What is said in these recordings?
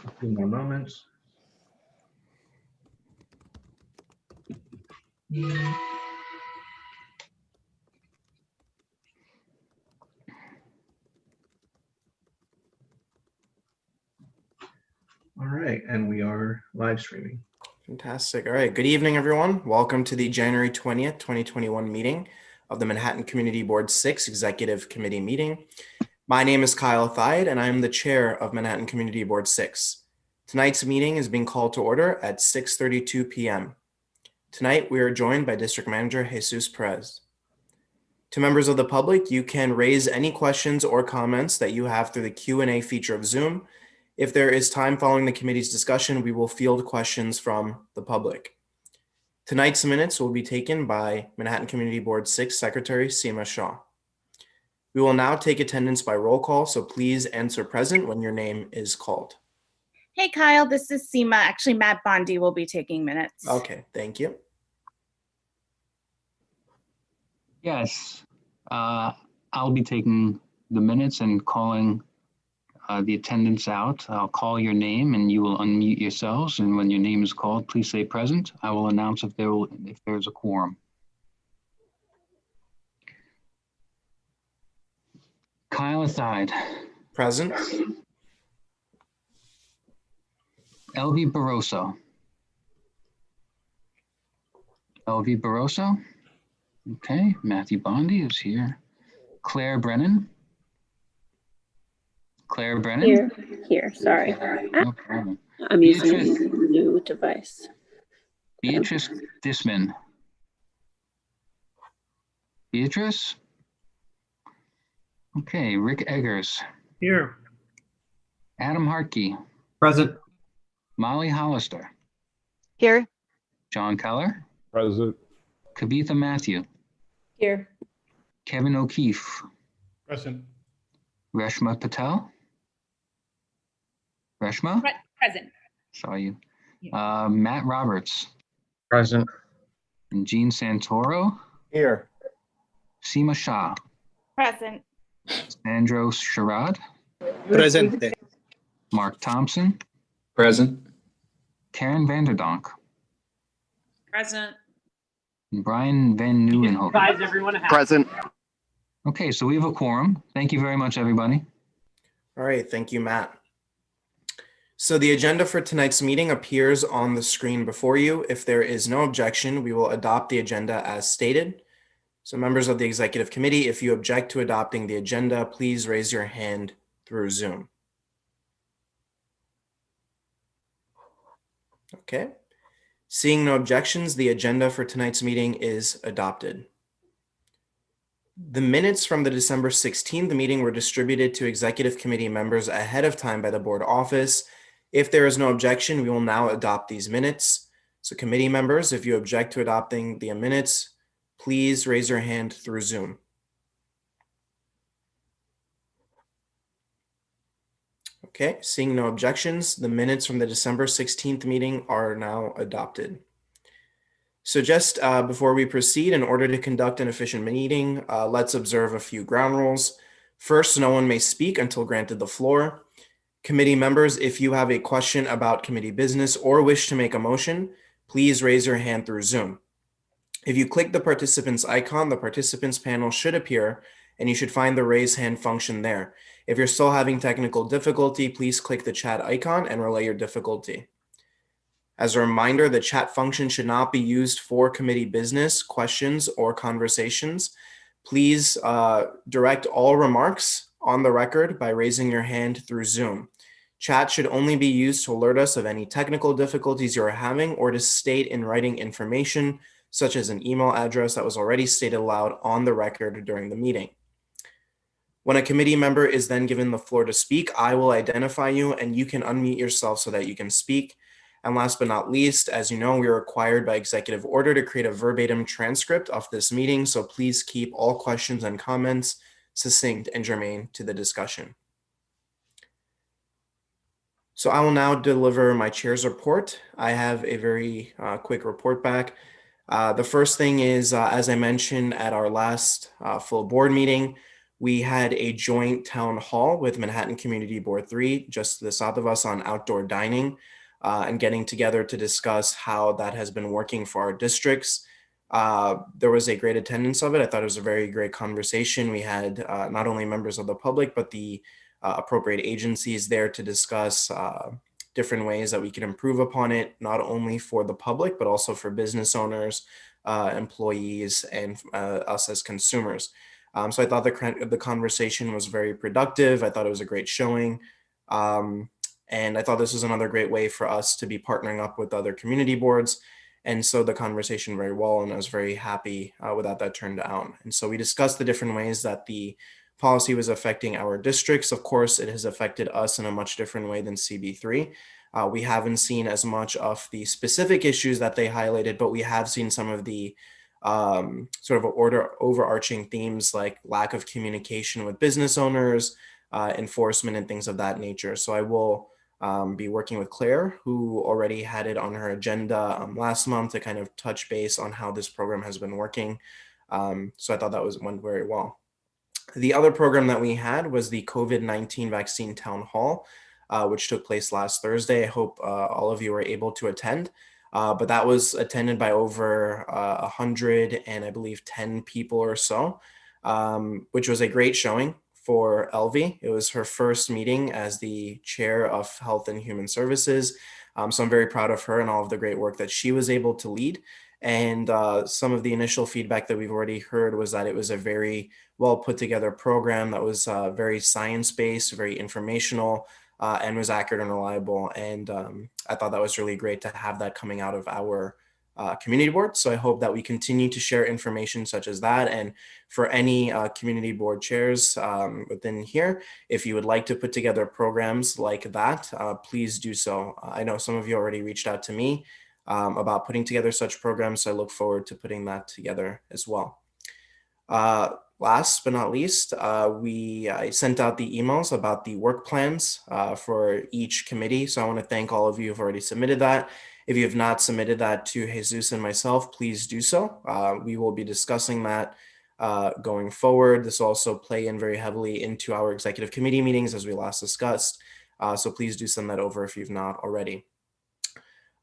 A few more moments. All right, and we are live streaming. Fantastic. All right. Good evening, everyone. Welcome to the January 20th, 2021 meeting of the Manhattan Community Board 6 Executive Committee meeting. My name is Kyle Thide, and I am the chair of Manhattan Community Board 6. Tonight's meeting is being called to order at 6:32 p.m. Tonight, we are joined by District Manager Jesus Perez. To members of the public, you can raise any questions or comments that you have through the Q&A feature of Zoom. If there is time following the committee's discussion, we will field questions from the public. Tonight's minutes will be taken by Manhattan Community Board 6 Secretary Seema Shah. We will now take attendance by roll call, so please answer present when your name is called. Hey, Kyle, this is Seema. Actually, Matt Bondi will be taking minutes. Okay, thank you. Yes, I'll be taking the minutes and calling the attendance out. I'll call your name and you will unmute yourselves. And when your name is called, please say present. I will announce if there's a quorum. Kyle Thide. Present. Elvie Barroso. Elvie Barroso. Okay, Matthew Bondi is here. Claire Brennan. Claire Brennan. Here, sorry. No problem. I'm using a new device. Beatrice Disman. Beatrice? Okay, Rick Eggers. Here. Adam Hartke. Present. Molly Hollister. Here. John Keller. Present. Kavitha Matthew. Here. Kevin O'Keefe. Present. Reshma Patel. Reshma? Present. Saw you. Matt Roberts. Present. And Jean Santoro. Here. Seema Shah. Present. Sandro Sherrod. Presente. Mark Thompson. Present. Karen Vanderdonk. Present. And Brian Van Nieuwenhoven. Present. Okay, so we have a quorum. Thank you very much, everybody. All right, thank you, Matt. So the agenda for tonight's meeting appears on the screen before you. If there is no objection, we will adopt the agenda as stated. So members of the executive committee, if you object to adopting the agenda, please raise your hand through Zoom. Okay. Seeing no objections, the agenda for tonight's meeting is adopted. The minutes from the December 16th meeting were distributed to executive committee members ahead of time by the board office. If there is no objection, we will now adopt these minutes. So committee members, if you object to adopting the minutes, please raise your hand through Zoom. Okay, seeing no objections, the minutes from the December 16th meeting are now adopted. So just before we proceed, in order to conduct an efficient meeting, let's observe a few ground rules. First, no one may speak until granted the floor. Committee members, if you have a question about committee business or wish to make a motion, please raise your hand through Zoom. If you click the participants icon, the participants panel should appear and you should find the raise hand function there. If you're still having technical difficulty, please click the chat icon and relay your difficulty. As a reminder, the chat function should not be used for committee business, questions, or conversations. Please direct all remarks on the record by raising your hand through Zoom. Chat should only be used to alert us of any technical difficulties you are having or to state in writing information, such as an email address that was already stated aloud on the record during the meeting. When a committee member is then given the floor to speak, I will identify you and you can unmute yourself so that you can speak. And last but not least, as you know, we are required by executive order to create a verbatim transcript of this meeting. So please keep all questions and comments succinct and germane to the discussion. So I will now deliver my chair's report. I have a very quick report back. The first thing is, as I mentioned at our last full board meeting, we had a joint town hall with Manhattan Community Board 3, just to the south of us, on outdoor dining, and getting together to discuss how that has been working for our districts. There was a great attendance of it. I thought it was a very great conversation. We had not only members of the public, but the appropriate agencies there to discuss different ways that we can improve upon it, not only for the public, but also for business owners, employees, and us as consumers. So I thought the conversation was very productive. I thought it was a great showing. And I thought this was another great way for us to be partnering up with other community boards. And so the conversation very well, and I was very happy with how that turned out. And so we discussed the different ways that the policy was affecting our districts. Of course, it has affected us in a much different way than CB3. We haven't seen as much of the specific issues that they highlighted, but we have seen some of the sort of overarching themes like lack of communication with business owners, enforcement, and things of that nature. So I will be working with Claire, who already had it on her agenda last month, to kind of touch base on how this program has been working. So I thought that went very well. The other program that we had was the COVID-19 vaccine town hall, which took place last Thursday. I hope all of you were able to attend. But that was attended by over 100 and I believe 10 people or so, which was a great showing for Elvie. It was her first meeting as the chair of Health and Human Services. So I'm very proud of her and all of the great work that she was able to lead. And some of the initial feedback that we've already heard was that it was a very well put together program that was very science-based, very informational, and was accurate and reliable. And I thought that was really great to have that coming out of our community board. So I hope that we continue to share information such as that. And for any community board chairs within here, if you would like to put together programs like that, please do so. I know some of you already reached out to me about putting together such programs. So I look forward to putting that together as well. Last but not least, I sent out the emails about the work plans for each committee. So I want to thank all of you who've already submitted that. If you have not submitted that to Jesus and myself, please do so. We will be discussing that going forward. This will also play in very heavily into our executive committee meetings as we last discussed. So please do send that over if you've not already.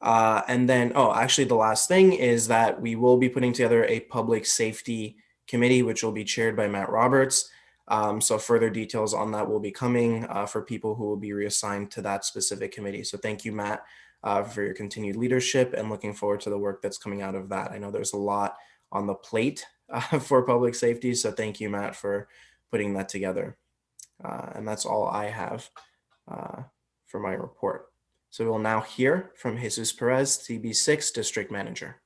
And then, actually the last thing is that we will be putting together a public safety committee, which will be chaired by Matt Roberts. So further details on that will be coming for people who will be reassigned to that specific committee. So thank you, Matt, for your continued leadership, and looking forward to the work that's coming out of that. I know there's a lot on the plate for public safety. So thank you, Matt, for putting that together. And that's all I have for my report. So we'll now hear from Jesus Perez, CB6 District Manager.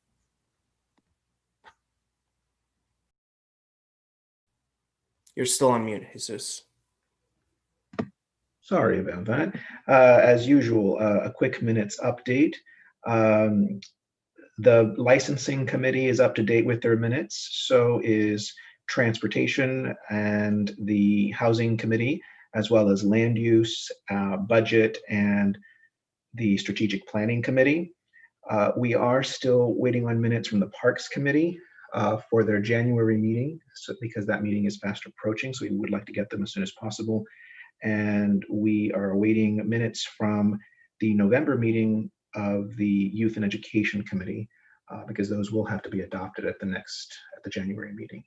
You're still on mute, Jesus. Sorry about that. As usual, a quick minutes update. The licensing committee is up to date with their minutes. So is transportation and the housing committee, as well as land use, budget, and the strategic planning committee. We are still waiting on minutes from the parks committee for their January meeting, so because that meeting is fast approaching, so we would like to get them as soon as possible. And we are awaiting minutes from the November meeting of the Youth and Education Committee, because those will have to be adopted at the January meeting.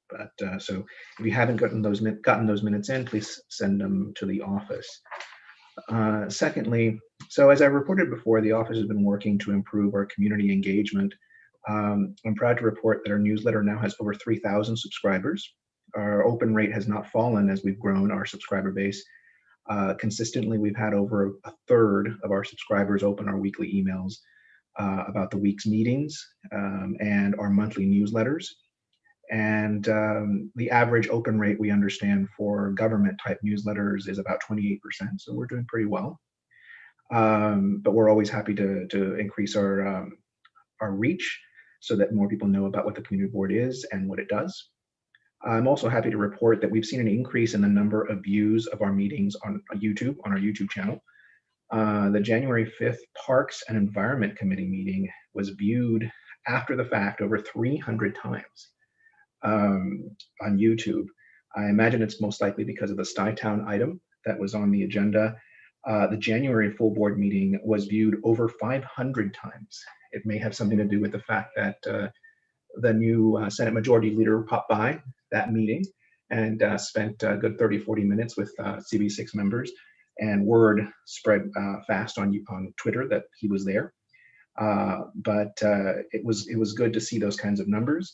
But so if you haven't gotten those minutes in, please send them to the office. Secondly, so as I reported before, the office has been working to improve our community engagement. I'm proud to report that our newsletter now has over 3,000 subscribers. Our open rate has not fallen as we've grown our subscriber base. Consistently, we've had over a third of our subscribers open our weekly emails about the week's meetings and our monthly newsletters. And the average open rate, we understand, for government type newsletters is about 28%. So we're doing pretty well. But we're always happy to increase our reach so that more people know about what the community board is and what it does. I'm also happy to report that we've seen an increase in the number of views of our meetings on our YouTube channel. The January 5th Parks and Environment Committee meeting was viewed after the fact over 300 times on YouTube. I imagine it's most likely because of the Stuytown item that was on the agenda. The January full board meeting was viewed over 500 times. It may have something to do with the fact that the new Senate Majority Leader popped by that meeting and spent a good 30-40 minutes with CB6 members, and word spread fast on Twitter that he was there. But it was good to see those kinds of numbers.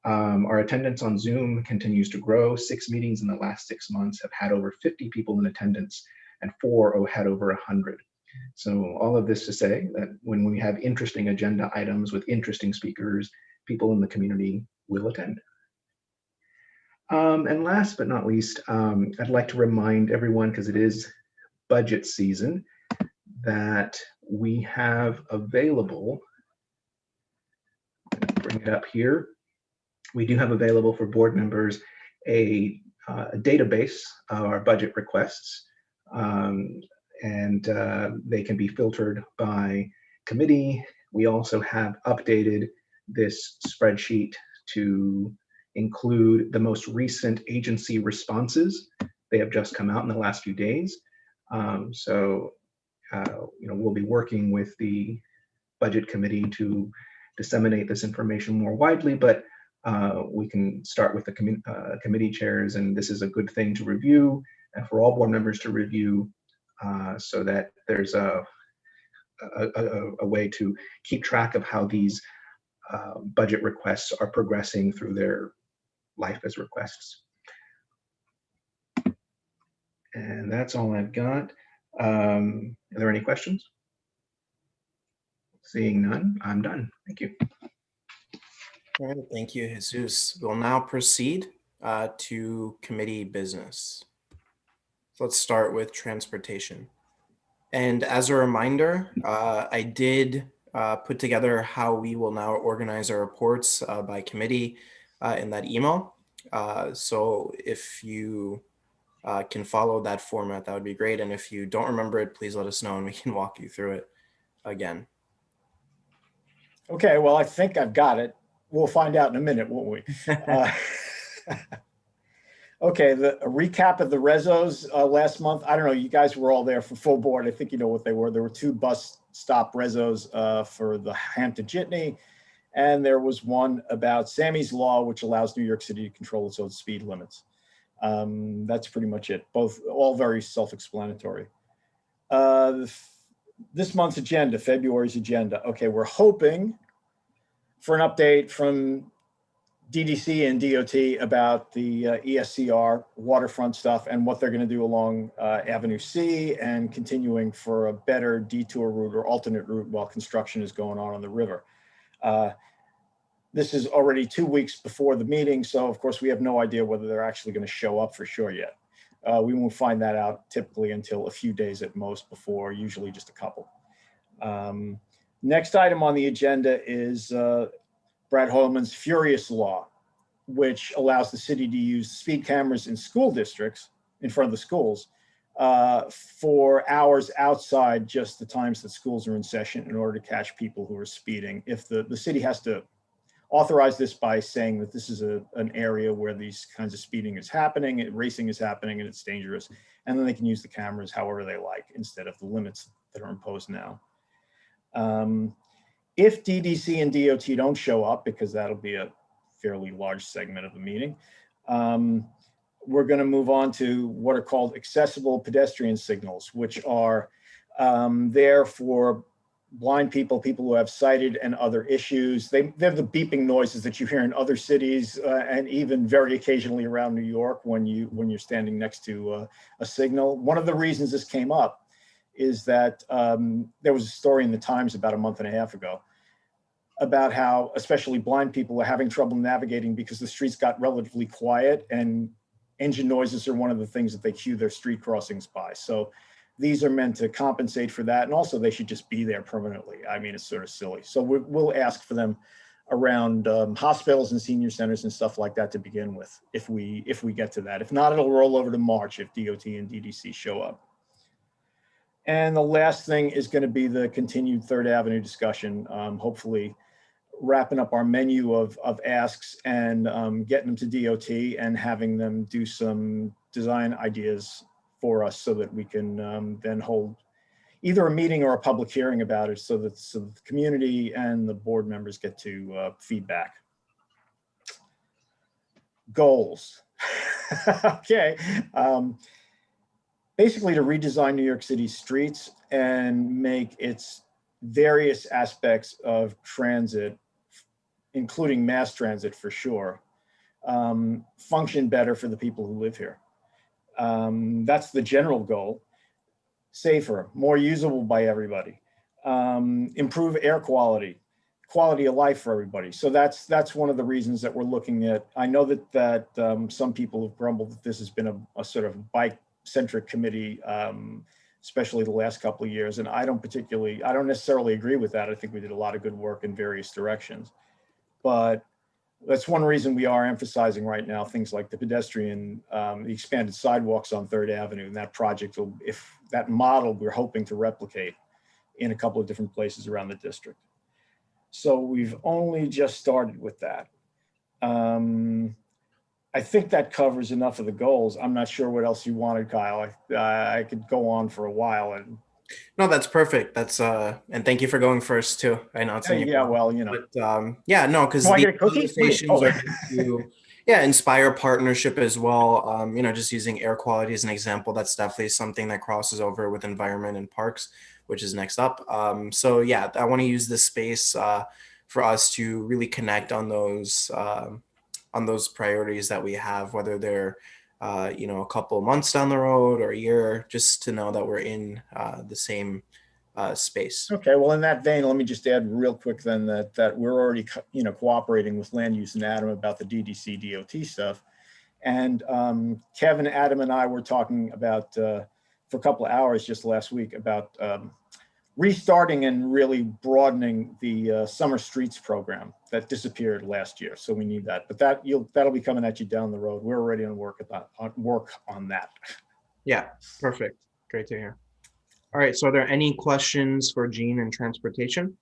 Our attendance on Zoom continues to grow. 6 meetings in the last 6 months have had over 50 people in attendance, and 4 had over 100. So all of this to say that when we have interesting agenda items with interesting speakers, people in the community will attend. And last but not least, I'd like to remind everyone, because it is budget season, that we have available, bring it up here, we do have available for board members a database of our budget requests, and they can be filtered by committee. We also have updated this spreadsheet to include the most recent agency responses. They have just come out in the last few days. So we'll be working with the budget committee to disseminate this information more widely, but we can start with the committee chairs, and this is a good thing to review and for all board members to review, so that there's a way to keep track of how these budget requests are progressing through their life as requests. And that's all I've got. Are there any questions? Seeing none, I'm done. Thank you. All right, thank you, Jesus. We'll now proceed to committee business. So let's start with transportation. And as a reminder, I did put together how we will now organize our reports by committee in that email. So if you can follow that format, that would be great. And if you don't remember it, please let us know and we can walk you through it again. Okay, well, I think I've got it. We'll find out in a minute, won't we? Okay, a recap of the rezos last month. I don't know, you guys were all there for full board. I think you know what they were. There were 2 bus stop rezos for the Hampton Jitney, and there was one about Sammy's Law, which allows New York City to control its own speed limits. That's pretty much it. All very self-explanatory. This month's agenda, February's agenda. Okay, we're hoping for an update from DDC and DOT about the ESCR waterfront stuff and what they're going to do along Avenue C, and continuing for a better detour route or alternate route while construction is going on the river. This is already 2 weeks before the meeting, so of course we have no idea whether they're actually going to show up for sure yet. We won't find that out typically until a few days at most before, usually just a couple. Next item on the agenda is Brad Hoylman's Furious Law, which allows the city to use speed cameras in school districts in front of the schools for hours outside just the times that schools are in session in order to catch people who are speeding. If the city has to authorize this by saying that this is an area where these kinds of speeding is happening, racing is happening, and it's dangerous, and then they can use the cameras however they like instead of the limits that are imposed now. If DDC and DOT don't show up, because that'll be a fairly large segment of the meeting, we're going to move on to what are called accessible pedestrian signals, which are there for blind people, people who have sighted and other issues. They're the beeping noises that you hear in other cities and even very occasionally around New York when you're standing next to a signal. One of the reasons this came up is that there was a story in the Times about a month and a half ago about how especially blind people are having trouble navigating because the streets got relatively quiet, and engine noises are one of the things that they cue their street crossings by. So these are meant to compensate for that. And also they should just be there permanently. I mean, it's sort of silly. So we'll ask for them around hospitals and senior centers and stuff like that to begin with, if we get to that. If not, it'll roll over to March if DOT and DDC show up. And the last thing is going to be the continued Third Avenue discussion. Hopefully wrapping up our menu of asks and getting them to DOT and having them do some design ideas for us so that we can then hold either a meeting or a public hearing about it so that the community and the board members get to feedback. Goals. Okay. Basically to redesign New York City streets and make its various aspects of transit, including mass transit for sure, function better for the people who live here. That's the general goal. Safer, more usable by everybody, improve air quality of life for everybody. So that's one of the reasons that we're looking at. I know that some people have grumbled that this has been a sort of bike-centric committee, especially the last couple of years. And I don't necessarily agree with that. I think we did a lot of good work in various directions. But that's one reason we are emphasizing right now things like the pedestrian, the expanded sidewalks on 3rd Avenue, and that project will, if that model we're hoping to replicate in a couple of different places around the district. So we've only just started with that. I think that covers enough of the goals. I'm not sure what else you wanted, Kyle. I could go on for a while. And No, that's perfect. That's and thank you for going first too. I know it's in your well, you know. But yeah, no, because Do I these get a cookie? conversations Oh. are meant to, yeah, inspire partnership as well. You know, just using air quality as an example, that's definitely something that crosses over with environment and parks, which is next up. So yeah, I want to use this space for us to really connect on those priorities that we have, whether they're you know, a couple months down the road or a year, just to know that we're in the same space. Okay, well, in that vein, let me just add real quick then that we're already cooperating with Land Use and Adam about the DDC DOT stuff. And Kevin, Adam, and I were talking about for a couple of hours just last week about restarting and really broadening the summer streets program that disappeared last year. So we need that, but that'll be coming at you down the road. We're already on work on that. Yeah, perfect. Great to hear. All right, so are there any questions for Gene and transportation?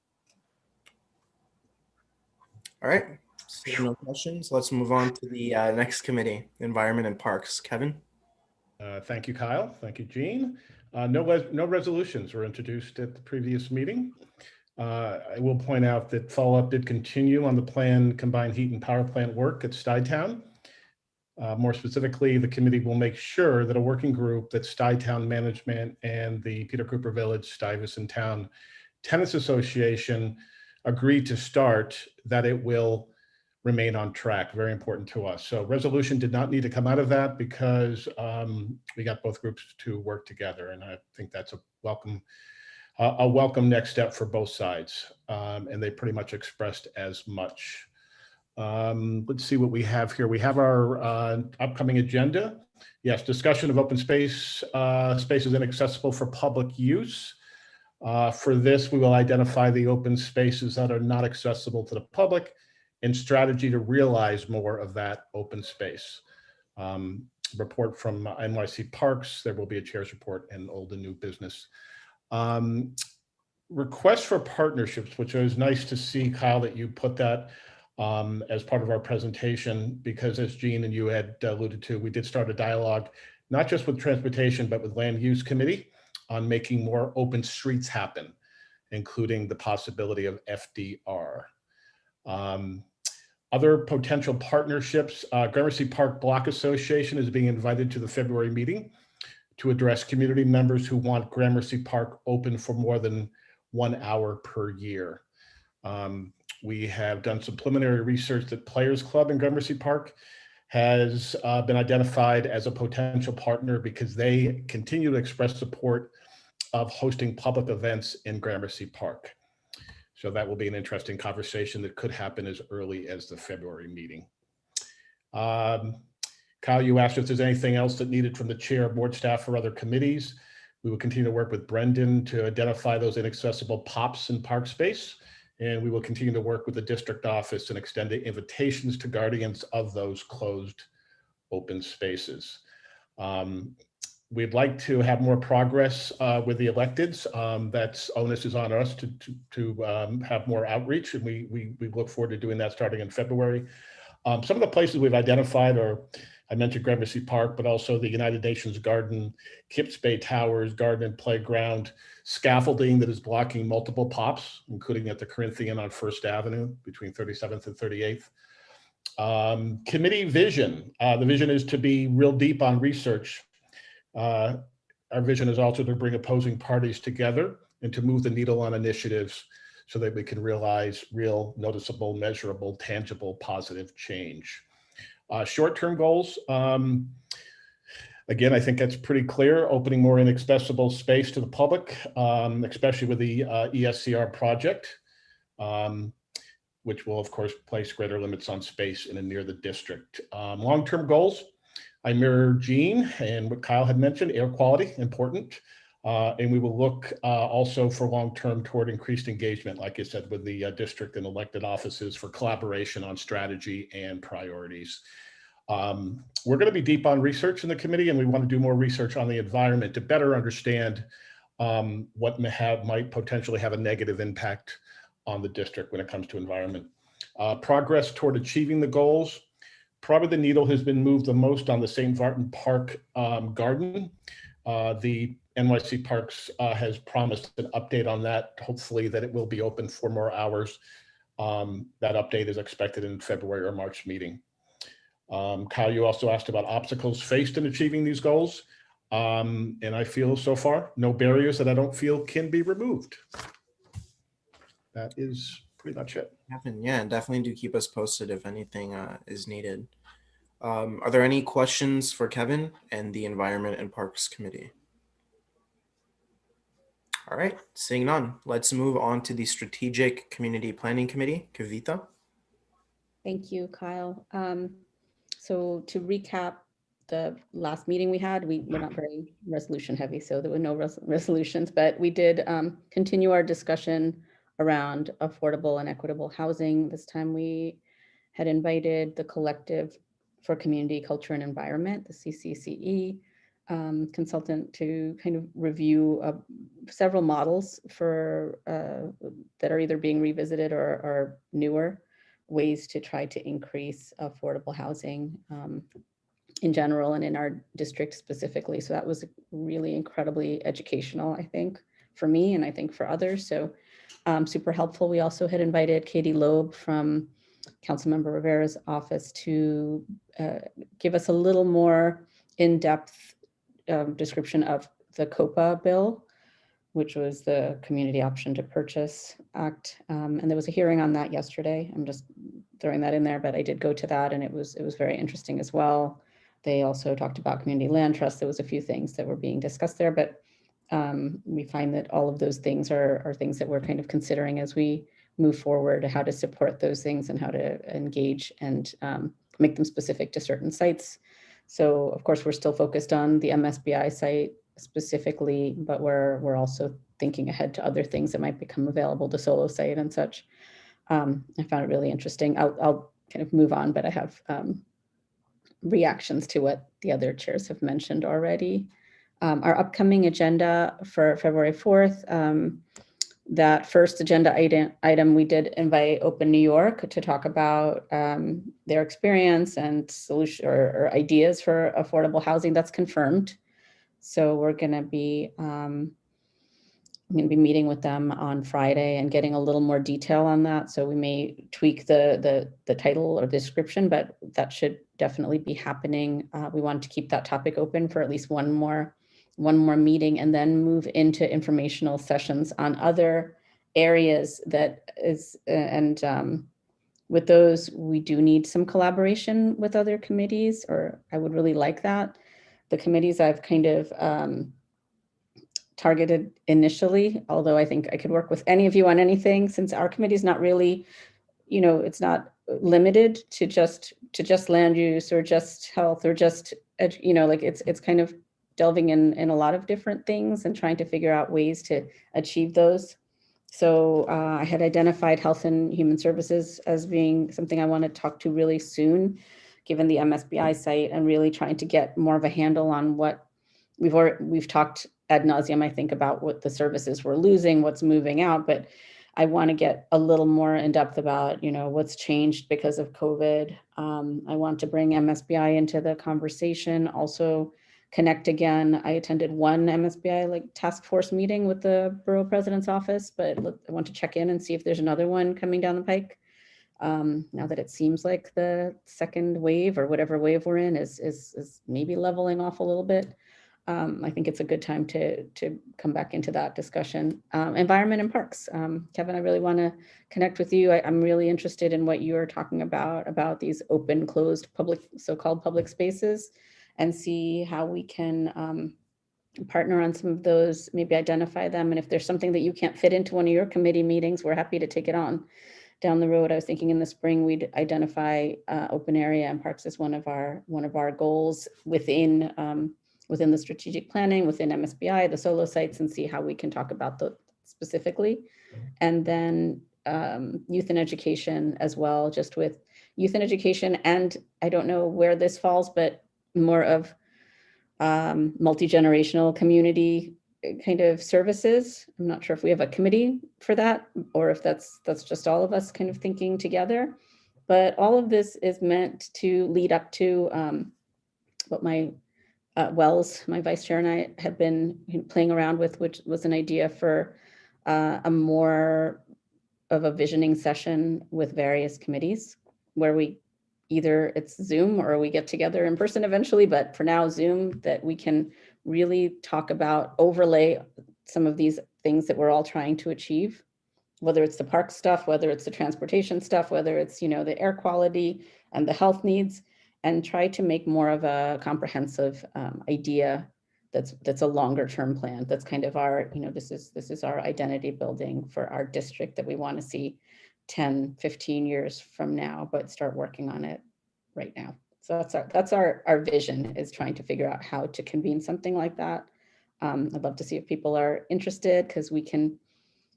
All right, seeing no questions, let's move on to the next committee, environment and parks. Kevin? Thank you, Kyle. Thank you, Gene. No resolutions were introduced at the previous meeting. I will point out that follow-up did continue on the planned combined heat and power plant work at Stuytown. More specifically, the committee will make sure that a working group that Stuytown Management and the Peter Cooper Village Stuyvesant Town Tenants Association agreed to start, that it will remain on track. Very important to us. So resolution did not need to come out of that because we got both groups to work together, and I think that's a welcome next step for both sides, and they pretty much expressed as much. Let's see what we have here. We have our upcoming agenda. Yes, discussion of open space, spaces inaccessible for public use. For this, we will identify the open spaces that are not accessible to the public and strategy to realize more of that open space. Report from NYC Parks. There will be a chair's report and old and new business. Request for partnerships, which was nice to see, Kyle, that you put that as part of our presentation, because as Gene and you had alluded to, we did start a dialogue, not just with transportation, but with Land Use Committee on making more open streets happen, including the possibility of FDR. Other potential partnerships, Gramercy Park Block Association is being invited to the February meeting to address community members who want Gramercy Park open for more than 1 hour per year. We have done some preliminary research that Players Club in Gramercy Park has been identified as a potential partner because they continue to express support of hosting public events in Gramercy Park. So that will be an interesting conversation that could happen as early as the February meeting. Kyle, you asked if there's anything else that needed from the chair, board staff, or other committees. We will continue to work with Brendan to identify those inaccessible POPs in park space. And we will continue to work with the district office and extend the invitations to guardians of those closed open spaces. We'd like to have more progress with the electeds. That's onus is on us to have more outreach, and we look forward to doing that starting in February. Some of the places we've identified are, I mentioned Gramercy Park, but also the United Nations Garden, Kips Bay Towers, Garden and Playground, scaffolding that is blocking multiple pops, including at the Corinthian on First Avenue between 37th and 38th. Committee vision. The vision is to be real deep on research. Our vision is also to bring opposing parties together and to move the needle on initiatives so that we can realize real, noticeable, measurable, tangible, positive change. Short-term goals. Again, I think that's pretty clear. Opening more inaccessible space to the public, especially with the ESCR project, which will, of course, place greater limits on space in and near the district. Long-term goals. I mirror Jean and what Kyle had mentioned, air quality, important. And we will look also for long-term toward increased engagement, like I said, with the district and elected offices for collaboration on strategy and priorities. We're going to be deep on research in the committee, and we want to do more research on the environment to better understand what might potentially have a negative impact on the district when it comes to environment. Progress toward achieving the goals. Probably the needle has been moved the most on the St. Martin Park garden. The NYC Parks has promised an update on that, hopefully that it will be open for more hours. That update is expected in February or March meeting. Kyle, you also asked about obstacles faced in achieving these goals. And I feel so far, no barriers that I don't feel can be removed. That is pretty much it. Kevin, yeah, definitely do keep us posted if anything is needed. Are there any questions for Kevin and the Environment and Parks Committee? All right, seeing none, let's move on to the Strategic Community Planning Committee. Kavita. Thank you, Kyle. So to recap the last meeting we had, we're not very resolution heavy, so there were no resolutions, but we did continue our discussion around affordable and equitable housing. This time we had invited the Collective for Community, Culture and Environment, the CCCE, consultant to kind of review several models for that are either being revisited or newer ways to try to increase affordable housing in general and in our district specifically. So that was really incredibly educational, I think, for me and I think for others. So super helpful. We also had invited Katie Loeb from Councilmember Rivera's office to give us a little more in-depth description of the COPA bill, which was the Community Option to Purchase Act. And there was a hearing on that yesterday. I'm just throwing that in there, but I did go to that and it was very interesting as well. They also talked about community land trust. There was a few things that were being discussed there, but we find that all of those things are things that we're kind of considering as we move forward, how to support those things and how to engage and make them specific to certain sites. So of course, we're still focused on the MSBI site specifically, but we're also thinking ahead to other things that might become available to solo site and such. I found it really interesting. I'll kind of move on, but I have reactions to what the other chairs have mentioned already. Our upcoming agenda for February 4th, that first agenda item, we did invite Open New York to talk about their experience and solution or ideas for affordable housing. That's confirmed. So we're going to be, I'm going to be meeting with them on Friday and getting a little more detail on that. So we may tweak the title or the description, but that should definitely be happening. We wanted to keep that topic open for at least one more meeting and then move into informational sessions on other areas that is, and with those, we do need some collaboration with other committees, or I would really like that. The committees I've kind of targeted initially, although I think I could work with any of you on anything, since our committee is not really, you know, it's not limited to just land use or just health or just, you know, like it's kind of delving in a lot of different things and trying to figure out ways to achieve those. So I had identified Health and Human Services as being something I want to talk to really soon, given the MSBI site, and really trying to get more of a handle on what we've talked ad nauseum, I think, about what the services we're losing, what's moving out, but I want to get a little more in depth about, what's changed because of COVID. I want to bring MSBI into the conversation, also connect again. I attended one MSBI task force meeting with the borough president's office, but I want to check in and see if there's another one coming down the pike. Now that it seems like the second wave or whatever wave we're in is maybe leveling off a little bit. I think it's a good time to come back into that discussion. Environment and parks. Kevin, I really want to connect with you. I'm really interested in what you're talking about these open, closed, so-called public spaces, and see how we can partner on some of those, maybe identify them. And if there's something that you can't fit into one of your committee meetings, we're happy to take it on. Down the road, I was thinking in the spring we'd identify open area and parks as one of our goals within the strategic planning, within MSBI, the solo sites, and see how we can talk about those specifically. And then youth and education as well, just with youth and education, and I don't know where this falls, but more of multi-generational community kind of services. I'm not sure if we have a committee for that or if that's just all of us kind of thinking together. But all of this is meant to lead up to what my Wells, my vice chair, and I have been playing around with, which was an idea for a more of a visioning session with various committees where we either it's Zoom or we get together in person eventually, but for now Zoom, that we can really talk about, overlay some of these things that we're all trying to achieve, whether it's the park stuff, whether it's the transportation stuff, whether it's, the air quality and the health needs, and try to make more of a comprehensive idea that's a longer term plan. That's kind of our, this is our identity building for our district that we want to see 10, 15 years from now, but start working on it right now. So that's our vision, is trying to figure out how to convene something like that. I'd love to see if people are interested, because we can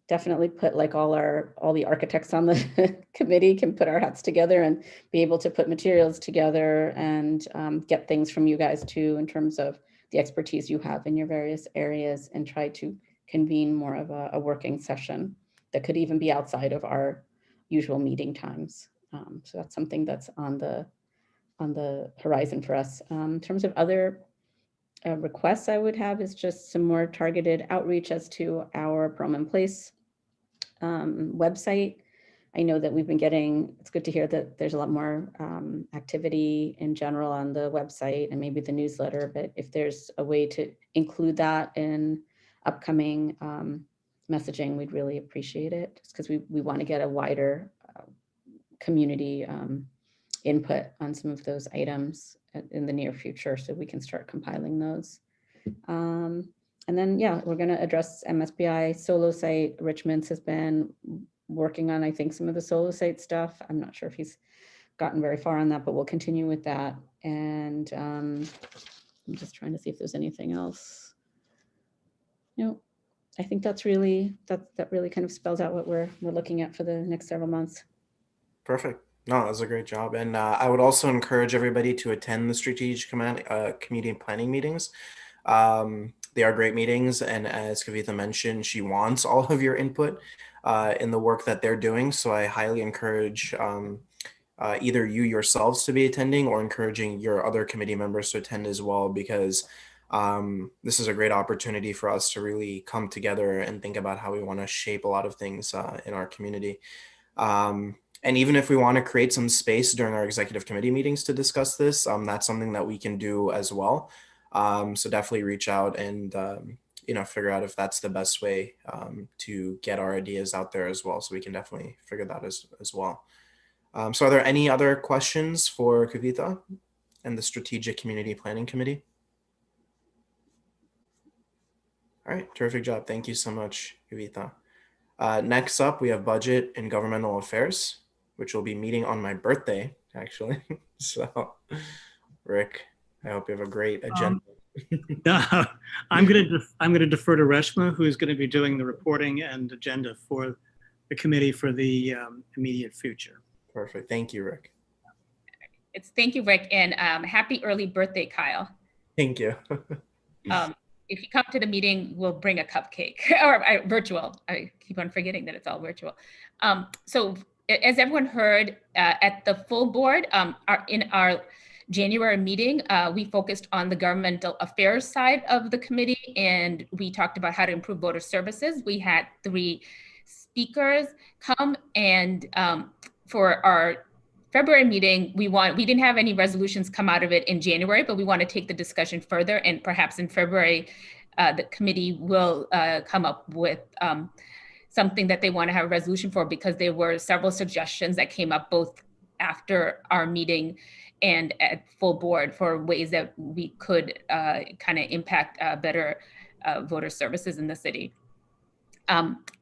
definitely put all the architects on the committee can put our hats together and be able to put materials together and get things from you guys too, in terms of the expertise you have in your various areas, and try to convene more of a working session that could even be outside of our usual meeting times. So that's something that's on the horizon for us. In terms of other requests I would have is just some more targeted outreach as to our Perlman Place website. I know that we've been getting, it's good to hear that there's a lot more activity in general on the website and maybe the newsletter, but if there's a way to include that in upcoming messaging, we'd really appreciate it, just because we want to get a wider community input on some of those items in the near future, so we can start compiling those. And then, yeah, we're going to address MSBI solo site. Richmond's has been working on, I think, some of the solo site stuff. I'm not sure if he's gotten very far on that, but we'll continue with that. And I'm just trying to see if there's anything else. I think that's really, that really kind of spells out what we're looking at for the next several months. Perfect. No, that was a great job. And I would also encourage everybody to attend the strategic community planning meetings. They are great meetings. And as Kavitha mentioned, she wants all of your input in the work that they're doing. So I highly encourage either you yourselves to be attending, or encouraging your other committee members to attend as well, because this is a great opportunity for us to really come together and think about how we want to shape a lot of things in our community. And even if we want to create some space during our executive committee meetings to discuss this, that's something that we can do as well. So definitely reach out and, figure out if that's the best way to get our ideas out there as well. So we can definitely figure that as well. So are there any other questions for Kavitha and the Strategic Community Planning Committee? All right, terrific job. Thank you so much, Kavitha. Next up, we have Budget and Governmental Affairs, which will be meeting on my birthday, actually. So, Rick, I hope you have a great agenda. No, I'm going to defer to Reshma, who is going to be doing the reporting and agenda for the committee for the immediate future. Perfect. Thank you, Rick. Thank you, Rick, and happy early birthday, Kyle. Thank you. If you come to the meeting, we'll bring a cupcake or virtual. I keep on forgetting that it's all virtual. So as everyone heard at the full board, in our January meeting, we focused on the governmental affairs side of the committee, and we talked about how to improve voter services. We had 3 speakers come, and for our February meeting, we didn't have any resolutions come out of it in January, but we want to take the discussion further, and perhaps in February, the committee will come up with something that they want to have a resolution for, because there were several suggestions that came up both after our meeting and at full board for ways that we could kind of impact better voter services in the city.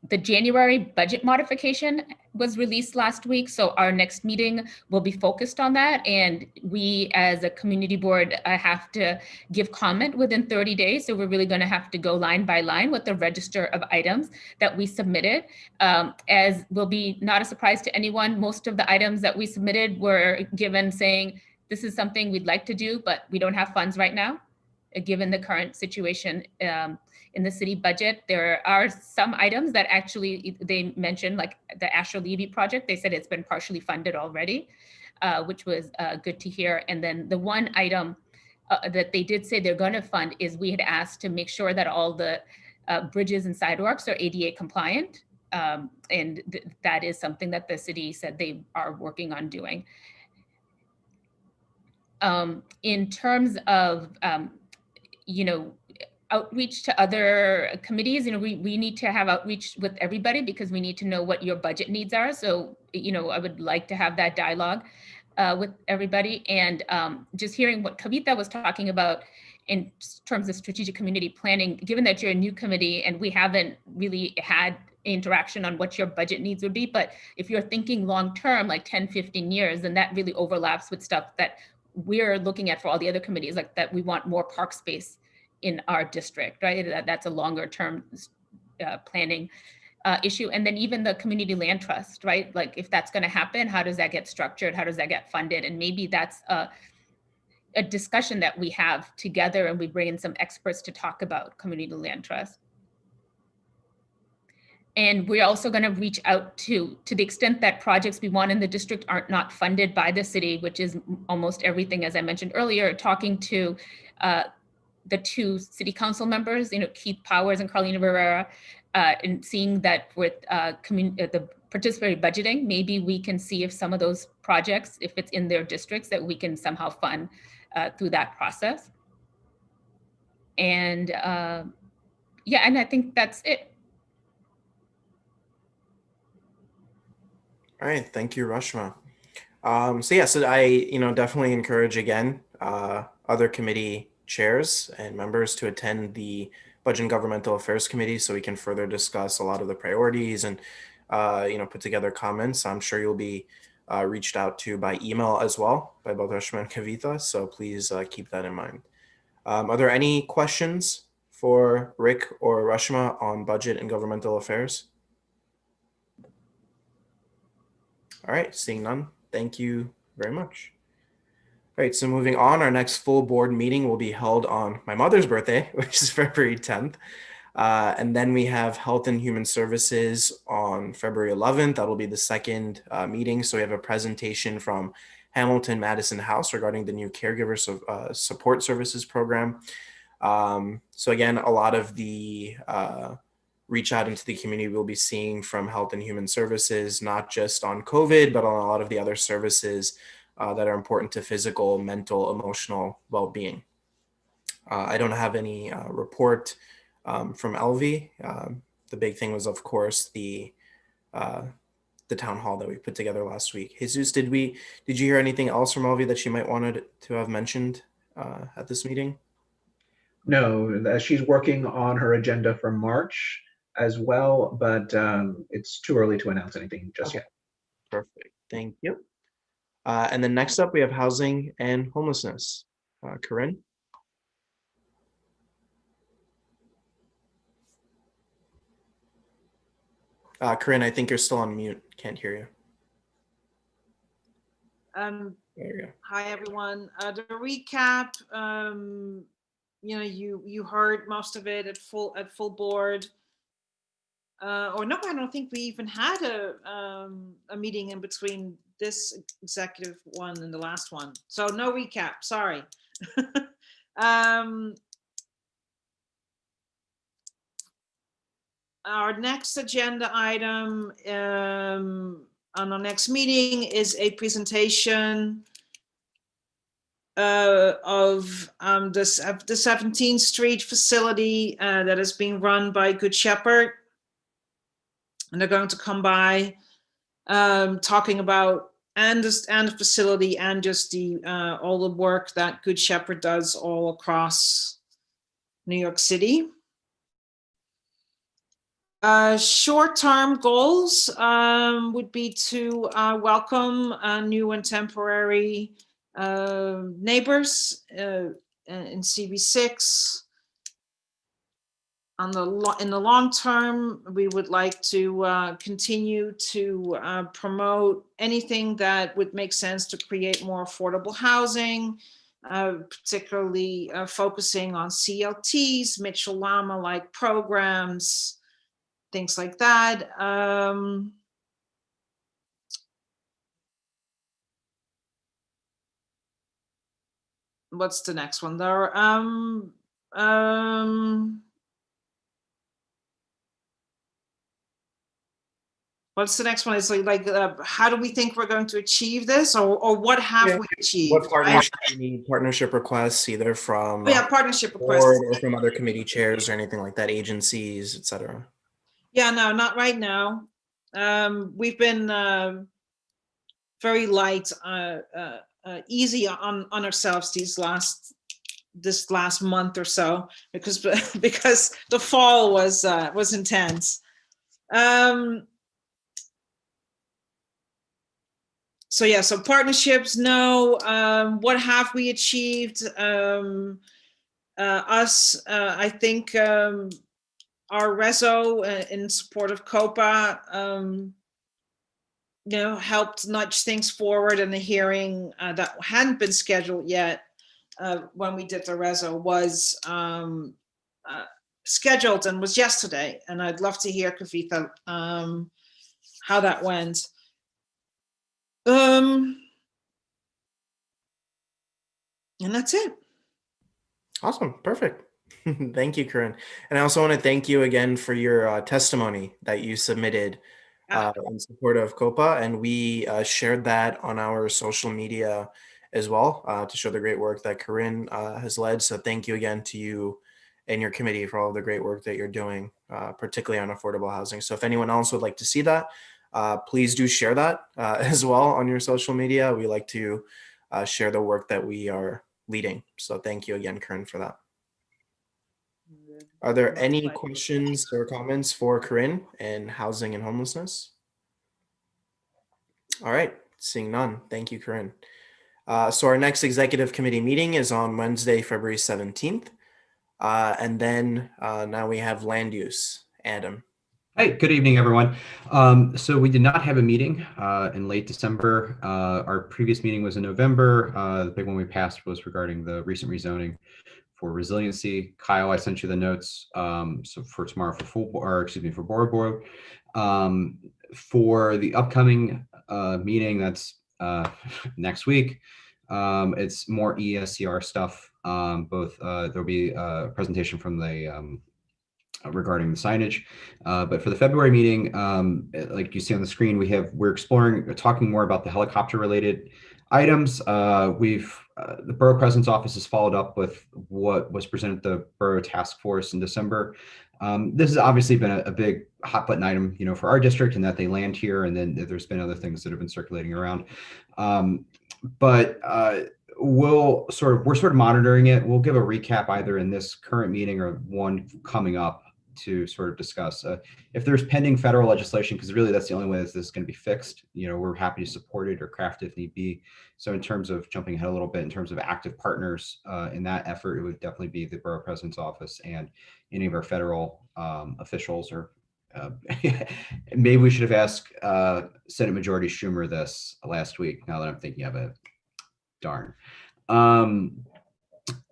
The January budget modification was released last week, so our next meeting will be focused on that. And we, as a community board, have to give comment within 30 days. So we're really going to have to go line by line with the register of items that we submitted. As will be not a surprise to anyone, most of the items that we submitted were given saying, this is something we'd like to do, but we don't have funds right now, given the current situation in the city budget. There are some items that actually they mentioned, like the Asher Levy project. They said it's been partially funded already, which was good to hear. And then the one item that they did say they're going to fund is we had asked to make sure that all the bridges and sidewalks are ADA compliant. And that is something that the city said they are working on doing. In terms of, outreach to other committees, we need to have outreach with everybody because we need to know what your budget needs are. So, I would like to have that dialogue with everybody. And just hearing what Kavita was talking about in terms of strategic community planning, given that you're a new committee and we haven't really had interaction on what your budget needs would be, but if you're thinking long-term, like 10, 15 years, then that really overlaps with stuff that we're looking at for all the other committees, like that we want more park space in our district, right? That's a longer term planning issue. And then even the community land trust, right? Like if that's going to happen, how does that get structured? How does that get funded? And maybe that's a discussion that we have together and we bring in some experts to talk about community land trust. And we're also going to reach out to the extent that projects we want in the district aren't not funded by the city, which is almost everything, as I mentioned earlier, talking to the 2 city council members, Keith Powers and Carlina Rivera, and seeing that with the participatory budgeting, maybe we can see if some of those projects, if it's in their districts, that we can somehow fund through that process. And yeah, and I think that's it. All right, thank you, Rashma. So I, definitely encourage again other committee chairs and members to attend the Budget and Governmental Affairs Committee so we can further discuss a lot of the priorities and put together comments. I'm sure you'll be reached out to by email as well by both Rashma and Kavita, so please keep that in mind. Are there any questions for Rick or Rashma on budget and governmental affairs? All right, seeing none, thank you very much. All right, so moving on, our next full board meeting will be held on my mother's birthday, which is February 10th. And then we have Health and Human Services on February 11th. That'll be the second meeting. So we have a presentation from Hamilton Madison House regarding the new caregiver support services program. So again, a lot of the reach out into the community we'll be seeing from Health and Human Services, not just on COVID, but on a lot of the other services that are important to physical, mental, emotional well-being. I don't have any report from LV. The big thing was, of course, the town hall that we put together last week. Jesus, did you hear anything else from LV that she might wanted to have mentioned at this meeting? No, she's working on her agenda for March as well, but it's too early to announce anything just yet. Perfect, thank you. And then next up, we have housing and homelessness. Corinne? Corinne, I think you're still on mute. Can't hear you. There you go. Hi, everyone. To recap, you heard most of it at full board. Or no, I don't think we even had a meeting in between this executive one and the last one. So no recap, sorry. Our next agenda item on our next meeting is a presentation of the 17th Street facility that is being run by Good Shepherd. And they're going to come by talking about and the facility and just the all the work that Good Shepherd does all across New York City. Short-term goals would be to welcome new and temporary neighbors in CB6. In the long term, we would like to continue to promote anything that would make sense to create more affordable housing, particularly focusing on CLTs, Mitchell-Lama-like programs, things like that. What's the next one there? What's the next one? It's like how do we think we're going to achieve this, or what have we achieved? What partnership you need? Partnership requests, either from partnership board requests or from other committee chairs or anything like that, agencies, etc. Yeah, no, not right now. We've been very light, easy on ourselves this last month or so because the fall was intense. So yeah, so partnerships, no. What have we achieved? I think our reso in support of COPA, helped nudge things forward, and the hearing that hadn't been scheduled yet when we did the reso was scheduled and was yesterday. And I'd love to hear, Kavitha, how that went. And that's it. Awesome. Perfect. Thank you, Corinne. And I also want to thank you again for your testimony that you submitted in support of COPA. And we shared that on our social media as well to show the great work that Corinne has led. So thank you again to you and your committee for all of the great work that you're doing, particularly on affordable housing. So if anyone else would like to see that, please do share that as well on your social media. We like to share the work that we are leading. So thank you again, Corinne, for that. Are there any questions or comments for Corinne in housing and homelessness? All right, seeing none. Thank you, Corinne. So our next executive committee meeting is on Wednesday, February 17th. And then now we have land use. Adam. Hi, good evening, everyone. So we did not have a meeting in late December. Our previous meeting was in November. The big one we passed was regarding the recent rezoning for resiliency. Kyle, I sent you the notes. So for tomorrow for board. For the upcoming meeting, that's next week. It's more ESCR stuff. There'll be a presentation from the regarding the signage, but for the February meeting, like you see on the screen, we're talking more about the helicopter related items. The Borough President's Office has followed up with what was presented at the Borough Task Force in December. This has obviously been a big hot button item, for our district, and that they land here, and then there's been other things that have been circulating around. We're sort of monitoring it. We'll give a recap either in this current meeting or one coming up to sort of discuss if there's pending federal legislation, because really that's the only way that this is going to be fixed. We're happy to support it or craft it if need be. So in terms of jumping ahead a little bit, in terms of active partners in that effort, it would definitely be the Borough President's Office and any of our federal officials, or maybe we should have asked Senate Majority Schumer this last week, now that I'm thinking of it. Darn.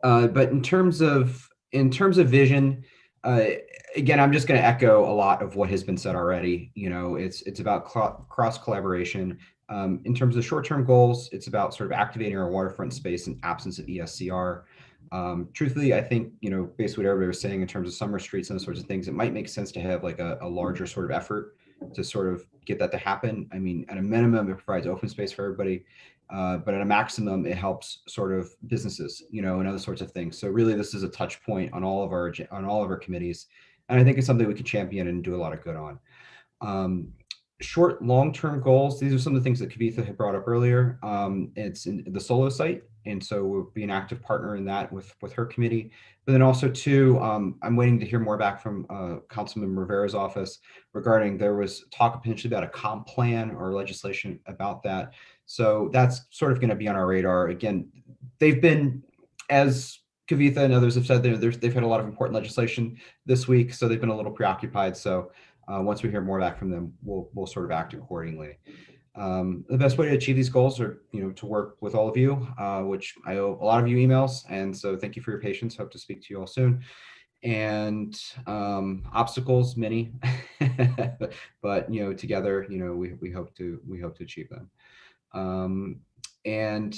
But in terms of vision, again, I'm just going to echo a lot of what has been said already. You know, it's about cross collaboration. In terms of short-term goals, it's about sort of activating our waterfront space in absence of ESCR. Truthfully, I think, you know, based on what everybody was saying in terms of summer streets and those sorts of things, it might make sense to have like a larger sort of effort to sort of get that to happen. I mean, at a minimum, it provides open space for everybody. But at a maximum, it helps sort of businesses, you know, and other sorts of things. So really, this is a touch point on all of our committees, and I think it's something we could champion and do a lot of good on. Short, long-term goals. These are some of the things that Kavitha had brought up earlier. It's in the solo site, and so we'll be an active partner in that with her committee. But then also too, I'm waiting to hear more back from Councilman Rivera's office regarding, there was talk potentially about a comp plan or legislation about that. So that's sort of going to be on our radar. Again, they've been, as Kavitha and others have said, they've had a lot of important legislation this week, so they've been a little preoccupied. So once we hear more back from them, we'll sort of act accordingly. The best way to achieve these goals are, you know, to work with all of you, which I owe a lot of you emails. And so thank you for your patience. Hope to speak to you all soon. And obstacles, many, but, you know, together, you know, we hope to achieve them. And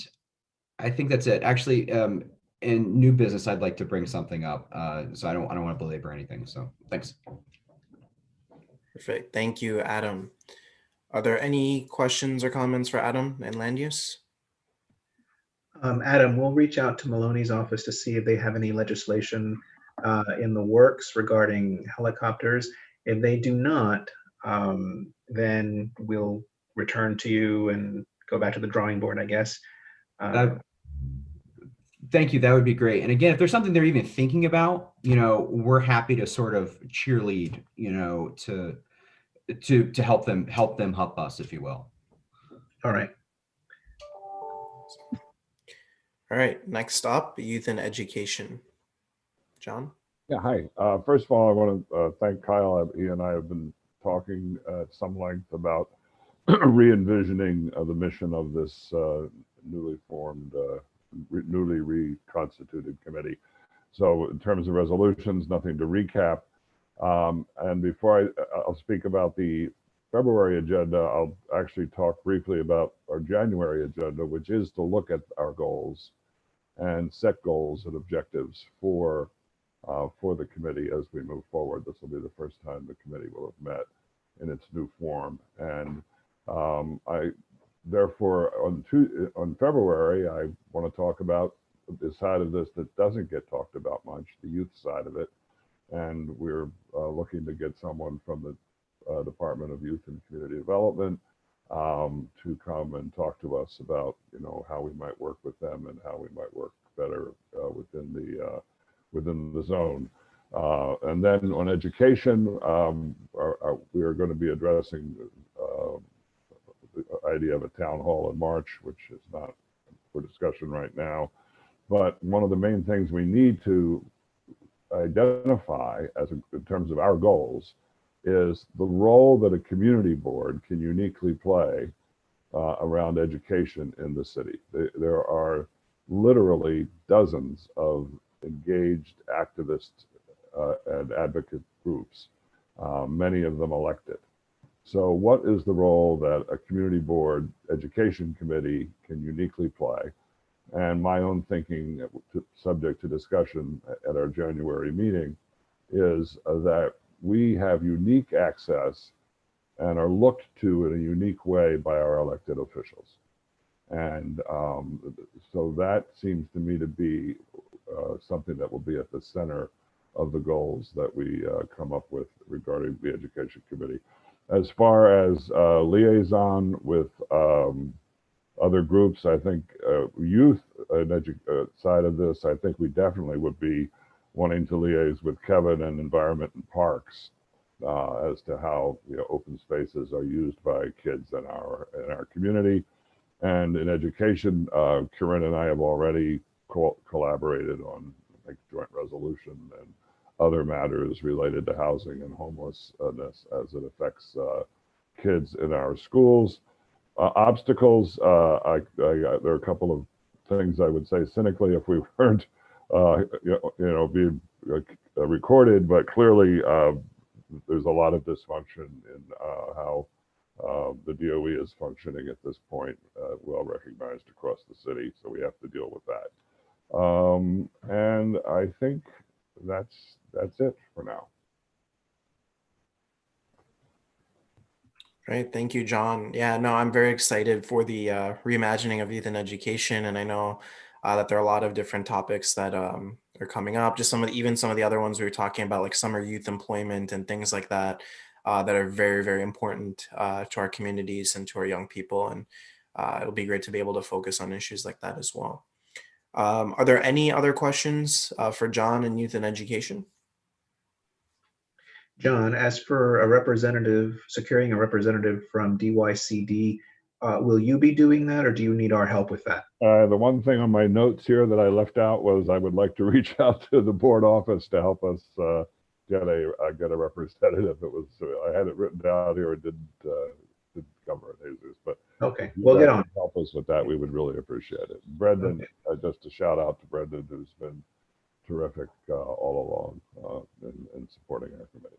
I think that's it. Actually, in new business, I'd like to bring something up. So I don't want to belabor anything. So thanks. Perfect. Thank you, Adam. Are there any questions or comments for Adam and land use? Adam, we'll reach out to Maloney's office to see if they have any legislation in the works regarding helicopters. If they do not, then we'll return to you and go back to the drawing board, I guess. Thank you. That would be great. And again, if there's something they're even thinking about, you know, we're happy to sort of cheerlead, you know, to help them help us, if you will. All right. All right. Next up, youth and education. John? Yeah, hi. First of all, I want to thank Kyle. He and I have been talking at some length about re-envisioning the mission of this newly formed, newly reconstituted committee. So in terms of resolutions, nothing to recap. And before I'll speak about the February agenda, I'll actually talk briefly about our January agenda, which is to look at our goals and set goals and objectives for the committee as we move forward. This will be the first time the committee will have met in its new form. And therefore, on February, I want to talk about the side of this that doesn't get talked about much, the youth side of it. And we're looking to get someone from the Department of Youth and Community Development to come and talk to us about, you know, how we might work with them and how we might work better within the zone. And then on education, we are going to be addressing the idea of a town hall in March, which is not for discussion right now. But one of the main things we need to identify in terms of our goals is the role that a community board can uniquely play around education in the city. There are literally dozens of engaged activist and advocate groups, many of them elected. So what is the role that a community board education committee can uniquely play? And my own thinking, subject to discussion at our January meeting, is that we have unique access and are looked to in a unique way by our elected officials. And so that seems to me to be something that will be at the center of the goals that we come up with regarding the Education Committee. As far as liaison with other groups, I think youth side of this, I think we definitely would be wanting to liaise with Kevin and Environment and Parks as to how, you know, open spaces are used by kids in our community. And in education, Corinne and I have already collaborated on a joint resolution and other matters related to housing and homelessness as it affects kids in our schools. Obstacles, there are a couple of things I would say cynically. If we weren't being recorded, but clearly there's a lot of dysfunction in how the DOE is functioning at this point, well recognized across the city. So we have to deal with that. And I think that's it for now. Great, thank you, John. Yeah, no, I'm very excited for the reimagining of youth and education, and I know that there are a lot of different topics that are coming up. Just even some of the other ones we were talking about, like summer youth employment and things like that, that are very, very important to our communities and to our young people. And it'll be great to be able to focus on issues like that as well. Are there any other questions for John in youth and education? John, as for a representative, securing a representative from DYCD, will you be doing that, or do you need our help with that? The one thing on my notes here that I left out was I would like to reach out to the board office to help us get a representative. It was I had it written down here. It didn't cover it, Jesus, but okay, we'll get on. Help us with that. We would really appreciate it. Brendan, just a shout out to Brendan, who's been terrific all along in supporting our committee.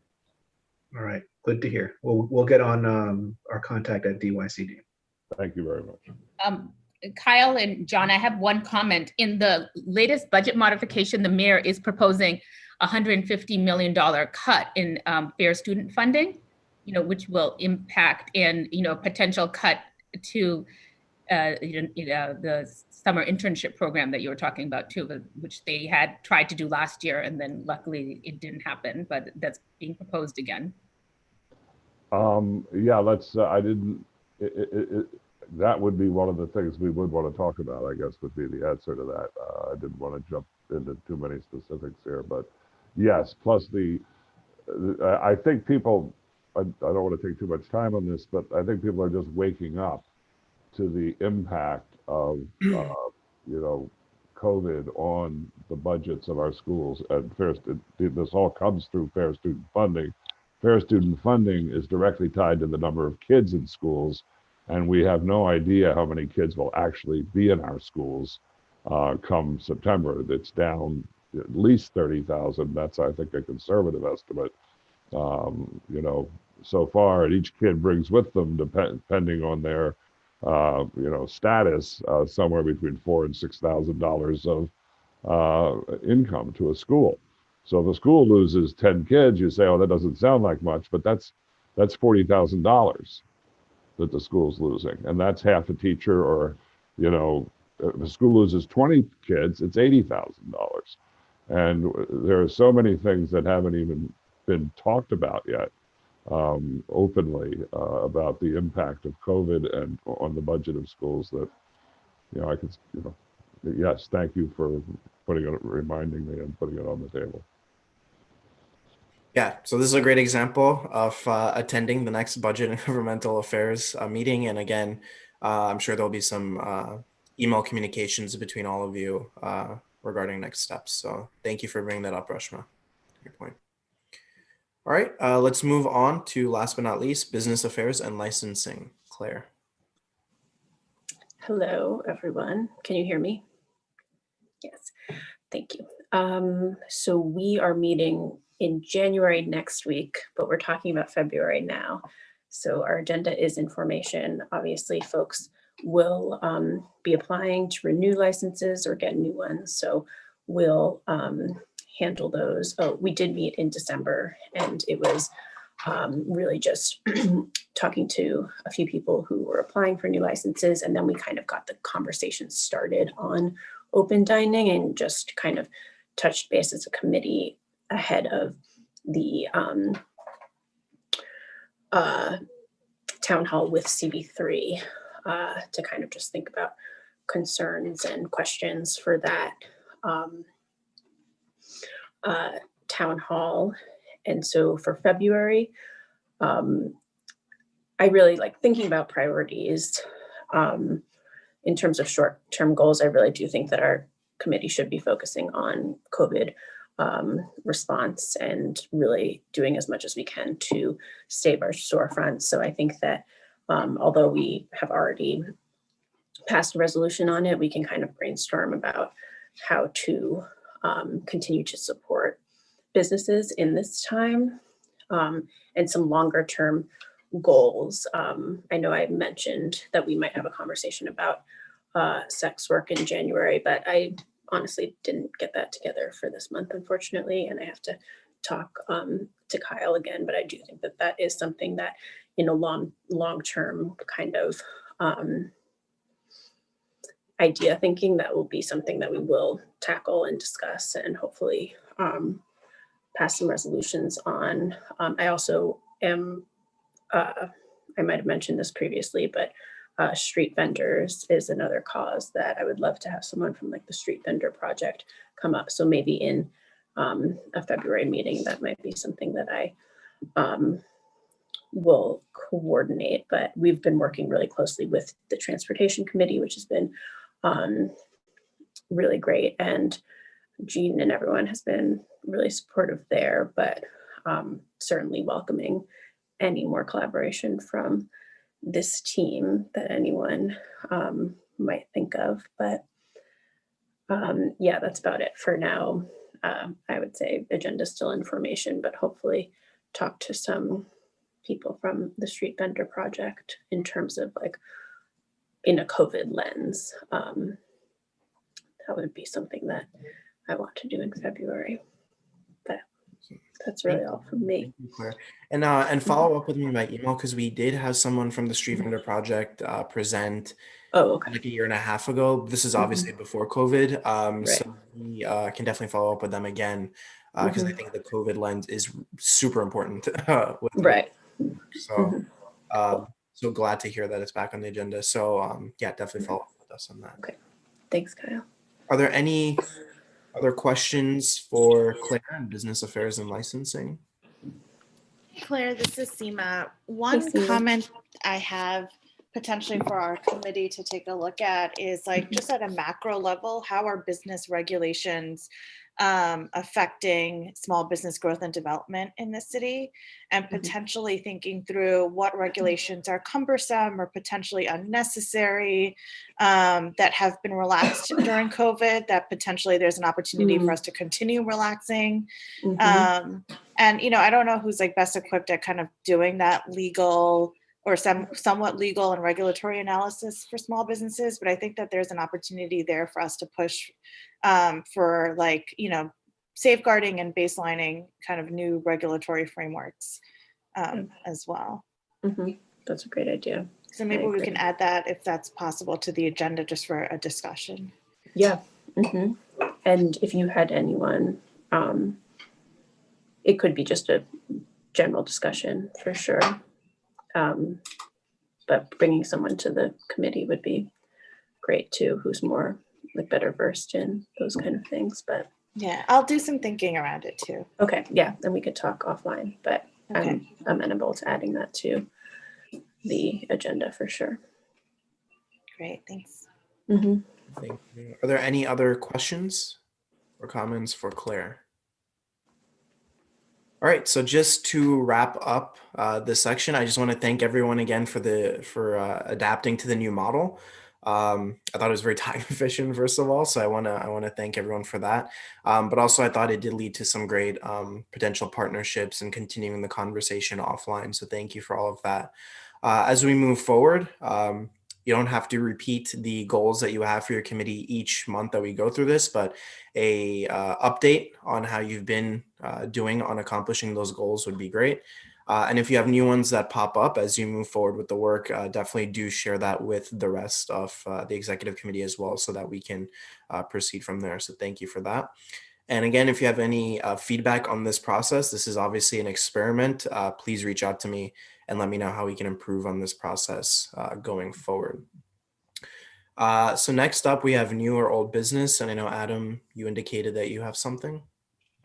All right, good to hear. We'll get on our contact at DYCD. Thank you very much. Kyle and John, I have one comment. In the latest budget modification, the mayor is proposing $150 million cut in fair student funding, which will impact, and potential cut to the summer internship program that you were talking about too, which they had tried to do last year, and then luckily it didn't happen, but that's being proposed again. Yeah, let's, that would be one of the things we would want to talk about, I guess, would be the answer to that. I didn't want to jump into too many specifics here, but yes, plus I think people, I don't want to take too much time on this, but I think people are just waking up to the impact of, COVID on the budgets of our schools. And this all comes through fair student funding. Fair student funding is directly tied to the number of kids in schools, and we have no idea how many kids will actually be in our schools come September. It's down at least 30,000. That's, I think, a conservative estimate. So far, and each kid brings with them, depending on their status, somewhere between $4,000 and $6,000 of income to a school. So if a school loses 10 kids, you say, oh, that doesn't sound like much, but that's $40,000 that the school's losing. And that's half a teacher, or, if a school loses 20 kids, it's $80,000. And there are so many things that haven't even been talked about yet openly about the impact of COVID and on the budget of schools that, I could, yes, thank you for reminding me and putting it on the table. Yeah, so this is a great example of attending the next Budget and Governmental Affairs meeting. And again, I'm sure there'll be some email communications between all of you regarding next steps. So thank you for bringing that up, Reshma. Good point. All right, let's move on to, last but not least, Business Affairs and Licensing. Claire. Hello, everyone. Can you hear me? Yes, thank you. So we are meeting in January next week, but we're talking about February now. So our agenda is information. Obviously, folks will be applying to renew licenses or get new ones. So we'll handle those. Oh, we did meet in December, and it was really just talking to a few people who were applying for new licenses. And then we kind of got the conversation started on open dining and just kind of touched base as a committee ahead of the town hall with CB3 to kind of just think about concerns and questions for that town hall. And so for February, I really like thinking about priorities in terms of short-term goals. I really do think that our committee should be focusing on COVID response and really doing as much as we can to save our storefronts. So I think that although we have already passed a resolution on it, we can kind of brainstorm about how to continue to support businesses in this time, and some longer term goals. I know I mentioned that we might have a conversation about sex work in January, but I honestly didn't get that together for this month, unfortunately, and I have to talk to Kyle again, but I do think that that is something that in a long-term kind of idea thinking, that will be something that we will tackle and discuss and hopefully pass some resolutions on. I also am, I might have mentioned this previously, but street vendors is another cause that I would love to have someone from like the street vendor project come up. So maybe in a February meeting, that might be something that I will coordinate, but we've been working really closely with the transportation committee, which has been really great. And Jean and everyone has been really supportive there, but certainly welcoming any more collaboration from this team that anyone might think of. But yeah, that's about it for now. I would say agenda still information, but hopefully talk to some people from the street vendor project in terms of like in a COVID lens. That would be something that I want to do in February. But that's really all from me. Claire. And follow up with me by email, because we did have someone from the Street Vendor Project present like a year and a half ago. This is obviously before COVID. So we can definitely follow up with them again, because I think the COVID lens is super important. So, so glad to hear that it's back on the agenda. So yeah, definitely follow up with us on that. Okay, thanks, Kyle. Are there any other questions for Claire on business affairs and licensing? Claire, this is Seema. One comment I have potentially for our committee to take a look at is like just at a macro level, how are business regulations affecting small business growth and development in the city, and potentially thinking through what regulations are cumbersome or potentially unnecessary that have been relaxed during COVID, that potentially there's an opportunity for us to continue relaxing. And, you know, I don't know who's like best equipped at kind of doing that legal or somewhat legal and regulatory analysis for small businesses, but I think that there's an opportunity there for us to push for like, you know, safeguarding and baselining kind of new regulatory frameworks as well. That's a great idea. So maybe we can add that if that's possible to the agenda just for a discussion. Yeah. And if you had anyone, it could be just a general discussion for sure. But bringing someone to the committee would be great too, who's more like better versed in those kind of things. But yeah, I'll do some thinking around it too. Okay, yeah, then we could talk offline, but I'm amenable to adding that to the agenda for sure. Great, thanks. Thank you. Are there any other questions or comments for Claire? All right, so just to wrap up this section, I just want to thank everyone again for adapting to the new model. I thought it was very time efficient, first of all, so I want to thank everyone for that. But also, I thought it did lead to some great potential partnerships and continuing the conversation offline. So thank you for all of that. As we move forward, you don't have to repeat the goals that you have for your committee each month that we go through this, but a update on how you've been doing on accomplishing those goals would be great. And if you have new ones that pop up as you move forward with the work, definitely do share that with the rest of the executive committee as well, so that we can proceed from there. So thank you for that. And again, if you have any feedback on this process, this is obviously an experiment. Please reach out to me and let me know how we can improve on this process going forward. So next up, we have new or old business. And I know, Adam, you indicated that you have something.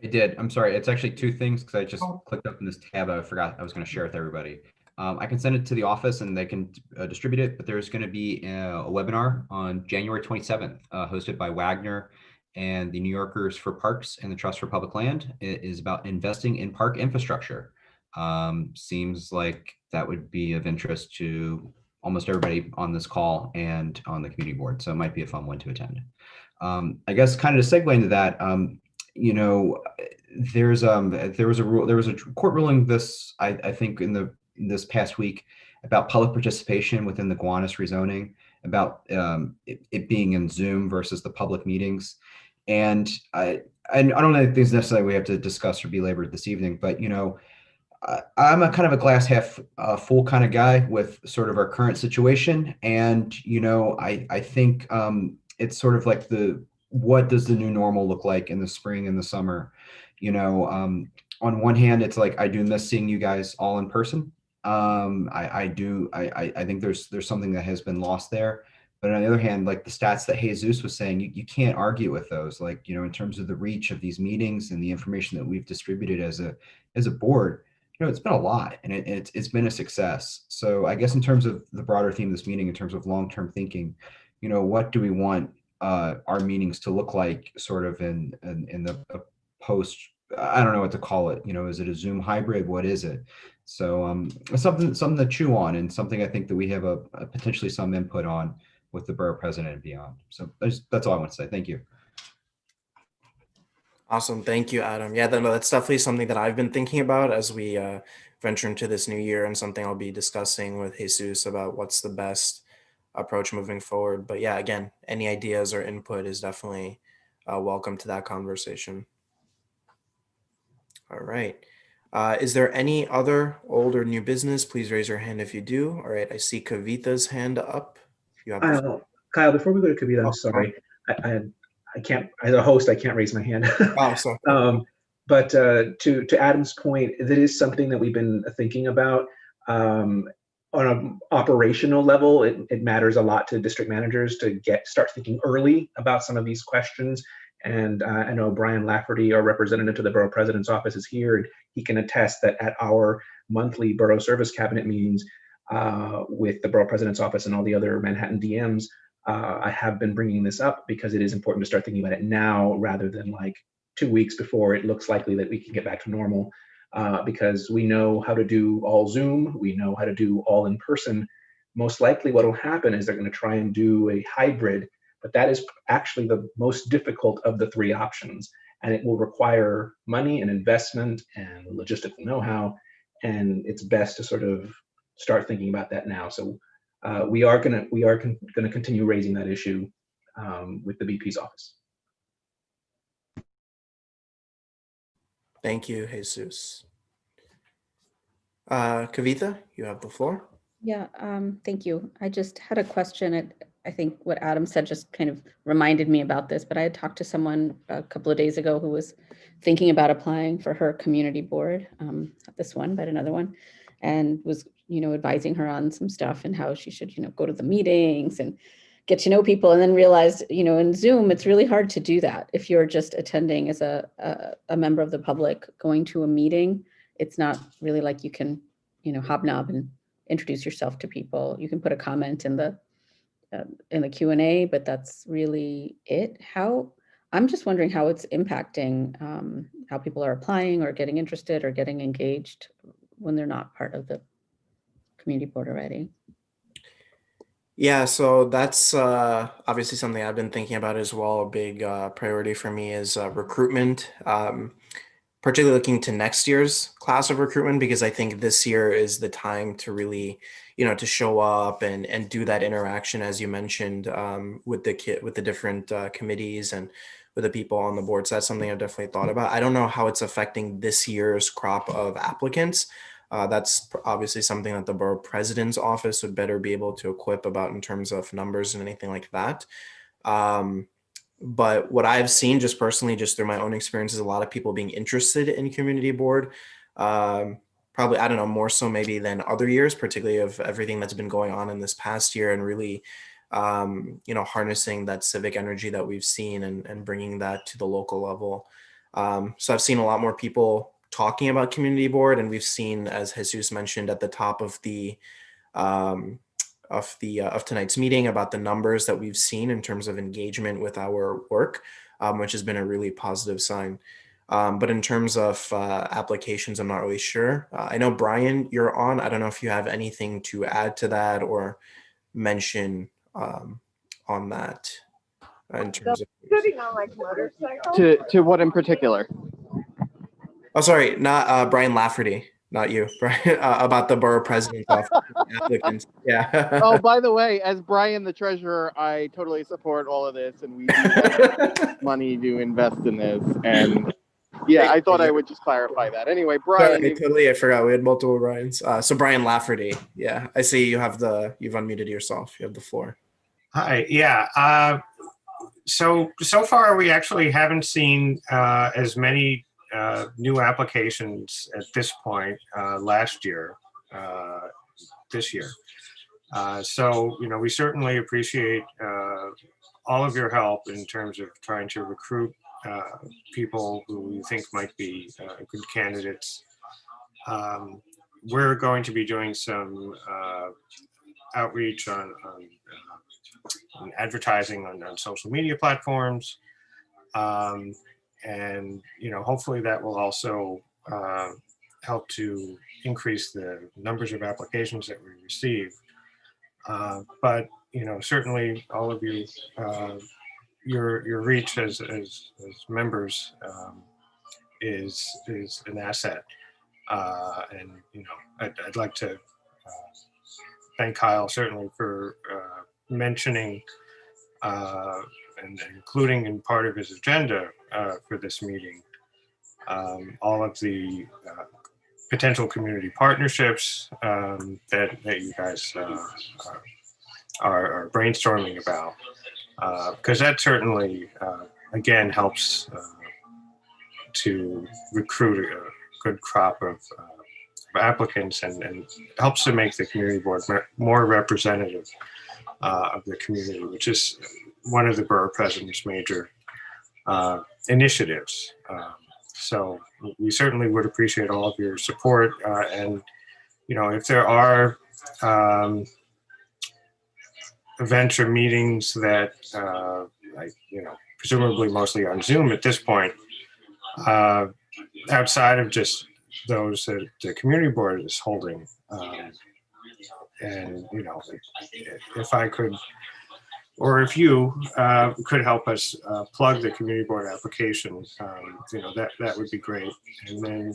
I did. I'm sorry. It's actually two things because I just clicked up in this tab. I forgot I was going to share with everybody. I can send it to the office and they can distribute it, but there's going to be a webinar on January 27th, hosted by Wagner and the New Yorkers for Parks and the Trust for Public Land. It is about investing in park infrastructure. Seems like that would be of interest to almost everybody on this call and on the community board. So it might be a fun one to attend. I guess kind of to segue into that, there was a court ruling I think in this past week about public participation within the Gowanus rezoning, about it being in Zoom versus the public meetings. And I don't know if things necessarily we have to discuss or belabored this evening, but I'm a kind of a glass half full kind of guy with sort of our current situation. And, I think it's sort of like what does the new normal look like in the spring and the summer? On one hand, it's like, I do miss seeing you guys all in person. I think there's something that has been lost there. But on the other hand, like the stats that Jesus was saying, you can't argue with those, like, in terms of the reach of these meetings and the information that we've distributed as a board. It's been a lot, and it's been a success. So I guess in terms of the broader theme of this meeting, in terms of long-term thinking, what do we want our meetings to look like, sort of in the post? I don't know what to call it. Is it a Zoom hybrid? What is it? So something to chew on, and something I think that we have a potentially some input on with the borough president and beyond. So that's all I want to say. Thank you. Awesome. Thank you, Adam. Yeah, that's definitely something that I've been thinking about as we venture into this new year, and something I'll be discussing with Jesus about what's the best approach moving forward. But yeah, again, any ideas or input is definitely welcome to that conversation. All right. Is there any other old or new business? Please raise your hand if you do. All right. I see Kavita's hand up. If you have Kyle, before we go to Kavita, I'm sorry. I can't, as a host, I can't raise my hand. Oh, sorry. But to Adam's point, that is something that we've been thinking about. On an operational level, it matters a lot to district managers to start thinking early about some of these questions. And I know Brian Lafferty, our representative to the borough president's office, is here, and he can attest that at our monthly borough service cabinet meetings with the borough president's office and all the other Manhattan DMs, I have been bringing this up because it is important to start thinking about it now rather than like 2 weeks before it looks likely that we can get back to normal, because we know how to do all Zoom, we know how to do all in person. Most likely what will happen is they're going to try and do a hybrid, but that is actually the most difficult of the three options. And it will require money and investment and logistical know-how. And it's best to sort of start thinking about that now. So we are going to continue raising that issue with the VP's office. Thank you, Jesus. Kavita, you have the floor. Yeah, thank you. I just had a question. I think what Adam said just kind of reminded me about this, but I had talked to someone a couple of days ago who was thinking about applying for her community board, not this one, but another one, and was, advising her on some stuff and how she should, go to the meetings and get to know people, and then realized, in Zoom, it's really hard to do that. If you're just attending as a member of the public going to a meeting, it's not really like you can, hobnob and introduce yourself to people. You can put a comment in the Q&A, but that's really it. I'm just wondering how it's impacting how people are applying or getting interested or getting engaged when they're not part of the community board already. Yeah, so that's obviously something I've been thinking about as well. A big priority for me is recruitment, particularly looking to next year's class of recruitment, because I think this year is the time to really, to show up and do that interaction, as you mentioned, with the different committees and with the people on the board. So that's something I've definitely thought about. I don't know how it's affecting this year's crop of applicants. That's obviously something that the borough president's office would better be able to equip about in terms of numbers and anything like that. But what I've seen just personally, just through my own experience, is a lot of people being interested in community board. Probably, I don't know, more so maybe than other years, particularly of everything that's been going on in this past year, and really, harnessing that civic energy that we've seen and bringing that to the local level. So I've seen a lot more people talking about community board, and we've seen, as Jesus mentioned at the top of of tonight's meeting, about the numbers that we've seen in terms of engagement with our work, which has been a really positive sign. But in terms of applications, I'm not really sure. I know, Brian, you're on. I don't know if you have anything to add to that or mention on that. in terms of. Sitting on like motorcycle. To what in particular? Oh, sorry, not Brian Lafferty, not you, Brian, about the borough president's office applicants. Yeah. Oh, by the way, as Brian, the treasurer, I totally support all of this, and we do have money to invest in this. And yeah, I thought I would just clarify that. Anyway, Brian. Sorry, I forgot we had multiple Brians. So Brian Lafferty, yeah, I see you've unmuted yourself. You have the floor. Hi, yeah. So far we actually haven't seen as many new applications at this point last year, this year. So, we certainly appreciate all of your help in terms of trying to recruit people who you think might be good candidates. We're going to be doing some outreach on advertising on social media platforms. And hopefully that will also help to increase the numbers of applications that we receive. But certainly all of you, your reach as members is an asset. And I'd like to thank Kyle certainly for mentioning and including in part of his agenda for this meeting, all of the potential community partnerships that you guys are brainstorming about, because that certainly, again, helps to recruit a good crop of applicants and helps to make the community board more representative of the community, which is one of the borough president's major initiatives. So we certainly would appreciate all of your support. And, if there are events or meetings that, presumably mostly on Zoom at this point, outside of just those that the community board is holding, and, if I could, or if you could help us plug the community board application, that would be great. And then,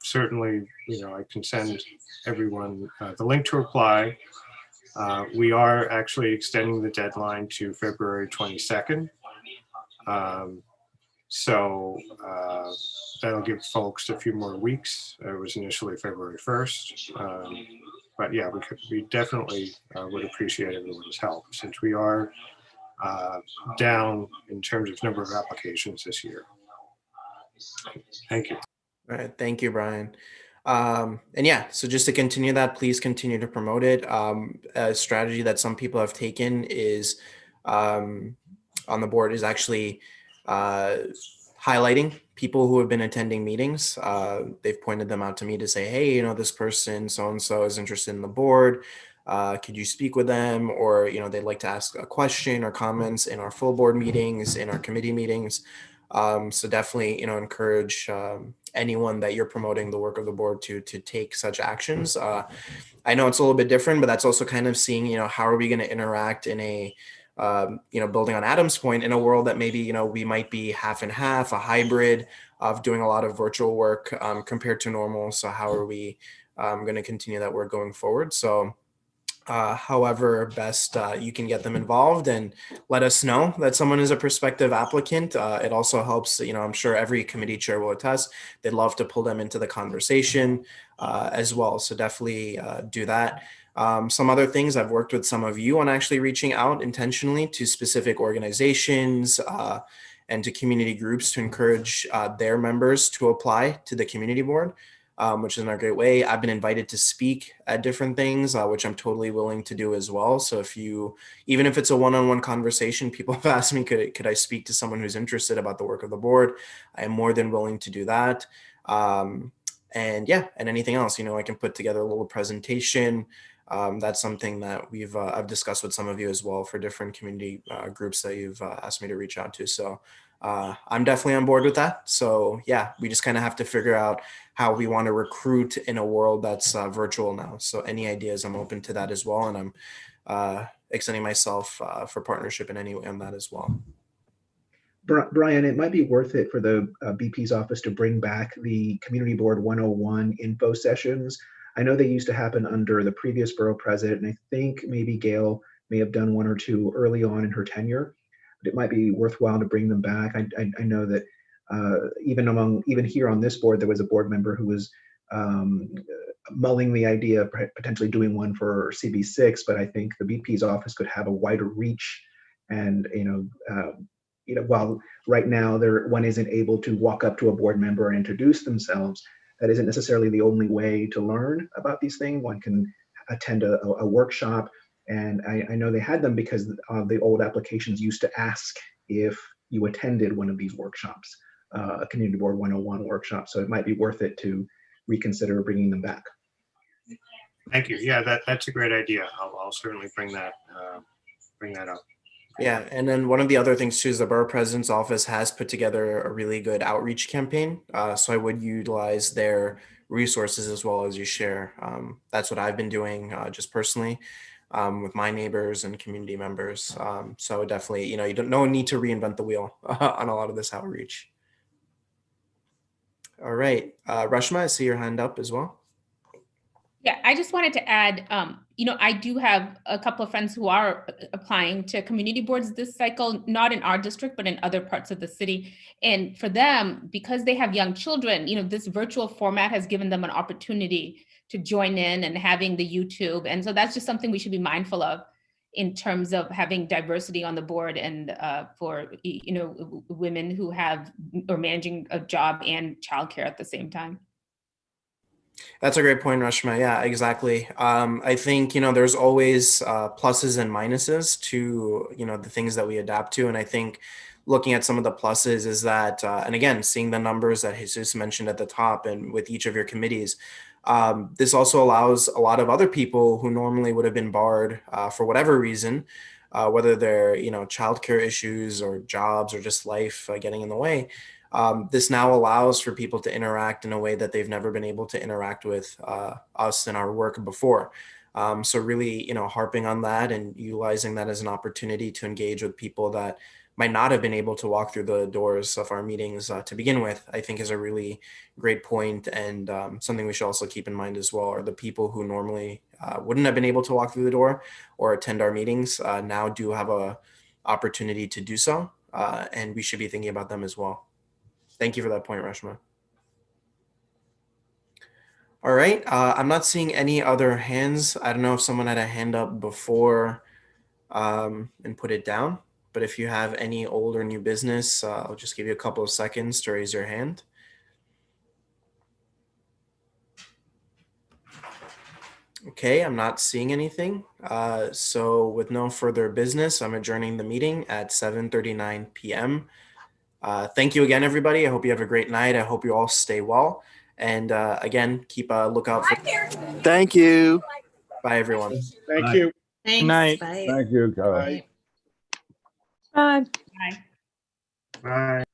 certainly, I can send everyone the link to apply. We are actually extending the deadline to February 22nd. So that'll give folks a few more weeks. It was initially February 1st. But yeah, we definitely would appreciate everyone's help since we are down in terms of number of applications this year. Thank you. All right, thank you, Brian. And yeah, so just to continue that, please continue to promote it. A strategy that some people have taken is on the board is actually highlighting people who have been attending meetings. They've pointed them out to me to say, hey, this person so-and-so is interested in the board. Could you speak with them? Or, they'd like to ask a question or comments in our full board meetings, in our committee meetings. So definitely, encourage anyone that you're promoting the work of the board to take such actions. I know it's a little bit different, but that's also kind of seeing, how are we going to interact in a building on Adam's point, in a world that maybe, we might be half and half, a hybrid of doing a lot of virtual work compared to normal. So how are we going to continue that work going forward? So however best you can get them involved and let us know that someone is a prospective applicant. It also helps, I'm sure every committee chair will attest, they'd love to pull them into the conversation as well. So definitely do that. Some other things, I've worked with some of you on actually reaching out intentionally to specific organizations and to community groups to encourage their members to apply to the community board, which is another great way. I've been invited to speak at different things, which I'm totally willing to do as well. So even if it's a one-on-one conversation, people have asked me, could I speak to someone who's interested about the work of the board? I am more than willing to do that. And anything else, I can put together a little presentation. That's something that I've discussed with some of you as well for different community groups that you've asked me to reach out to. So I'm definitely on board with that. So yeah, we just kind of have to figure out how we want to recruit in a world that's virtual now. So any ideas, I'm open to that as well. And I'm extending myself for partnership in any way on that as well. Brian, it might be worth it for the BP's office to bring back the Community Board 101 info sessions. I know they used to happen under the previous borough president, and I think maybe Gail may have done one or two early on in her tenure, but it might be worthwhile to bring them back. I know that even here on this board, there was a board member who was mulling the idea of potentially doing one for CB6, but I think the BP's office could have a wider reach, and while right now one isn't able to walk up to a board member and introduce themselves, that isn't necessarily the only way to learn about these things. One can attend a workshop, and I know they had them because the old applications used to ask if you attended one of these workshops, a Community Board 101 workshop. So it might be worth it to reconsider bringing them back. Thank you. Yeah, that's a great idea. I'll certainly bring that up. Yeah, and then one of the other things too is the borough president's office has put together a really good outreach campaign. So I would utilize their resources as well as you share. That's what I've been doing just personally with my neighbors and community members. So definitely, you don't need to reinvent the wheel on a lot of this outreach. All right, Rashma, I see your hand up as well. Yeah, I just wanted to add, I do have a couple of friends who are applying to community boards this cycle, not in our district, but in other parts of the city. And for them, because they have young children, this virtual format has given them an opportunity to join in and having the YouTube. And so that's just something we should be mindful of in terms of having diversity on the board and for, women who have or managing a job and childcare at the same time. That's a great point, Rashma. Yeah, exactly. I think, there's always pluses and minuses to, the things that we adapt to. And I think looking at some of the pluses is that, and again, seeing the numbers that Jesus mentioned at the top and with each of your committees, this also allows a lot of other people who normally would have been barred for whatever reason, whether they're, childcare issues or jobs or just life getting in the way. This now allows for people to interact in a way that they've never been able to interact with us in our work before. So really, harping on that and utilizing that as an opportunity to engage with people that might not have been able to walk through the doors of our meetings to begin with, I think is a really great point, and something we should also keep in mind as well are the people who normally wouldn't have been able to walk through the door or attend our meetings now do have a opportunity to do so, and we should be thinking about them as well. Thank you for that point, Rashma. All right, I'm not seeing any other hands. I don't know if someone had a hand up before and put it down, but if you have any old or new business, I'll just give you a couple of seconds to raise your hand. Okay, I'm not seeing anything. So with no further business, I'm adjourning the meeting at 7:39 p.m. Thank you again, everybody. I hope you have a great night. I hope you all stay well. And again, keep a lookout for. Thank you. Bye, everyone. Thank you. Thanks. Good night. Bye. Thank you, Kyle. Bye. Bye. Bye. Bye.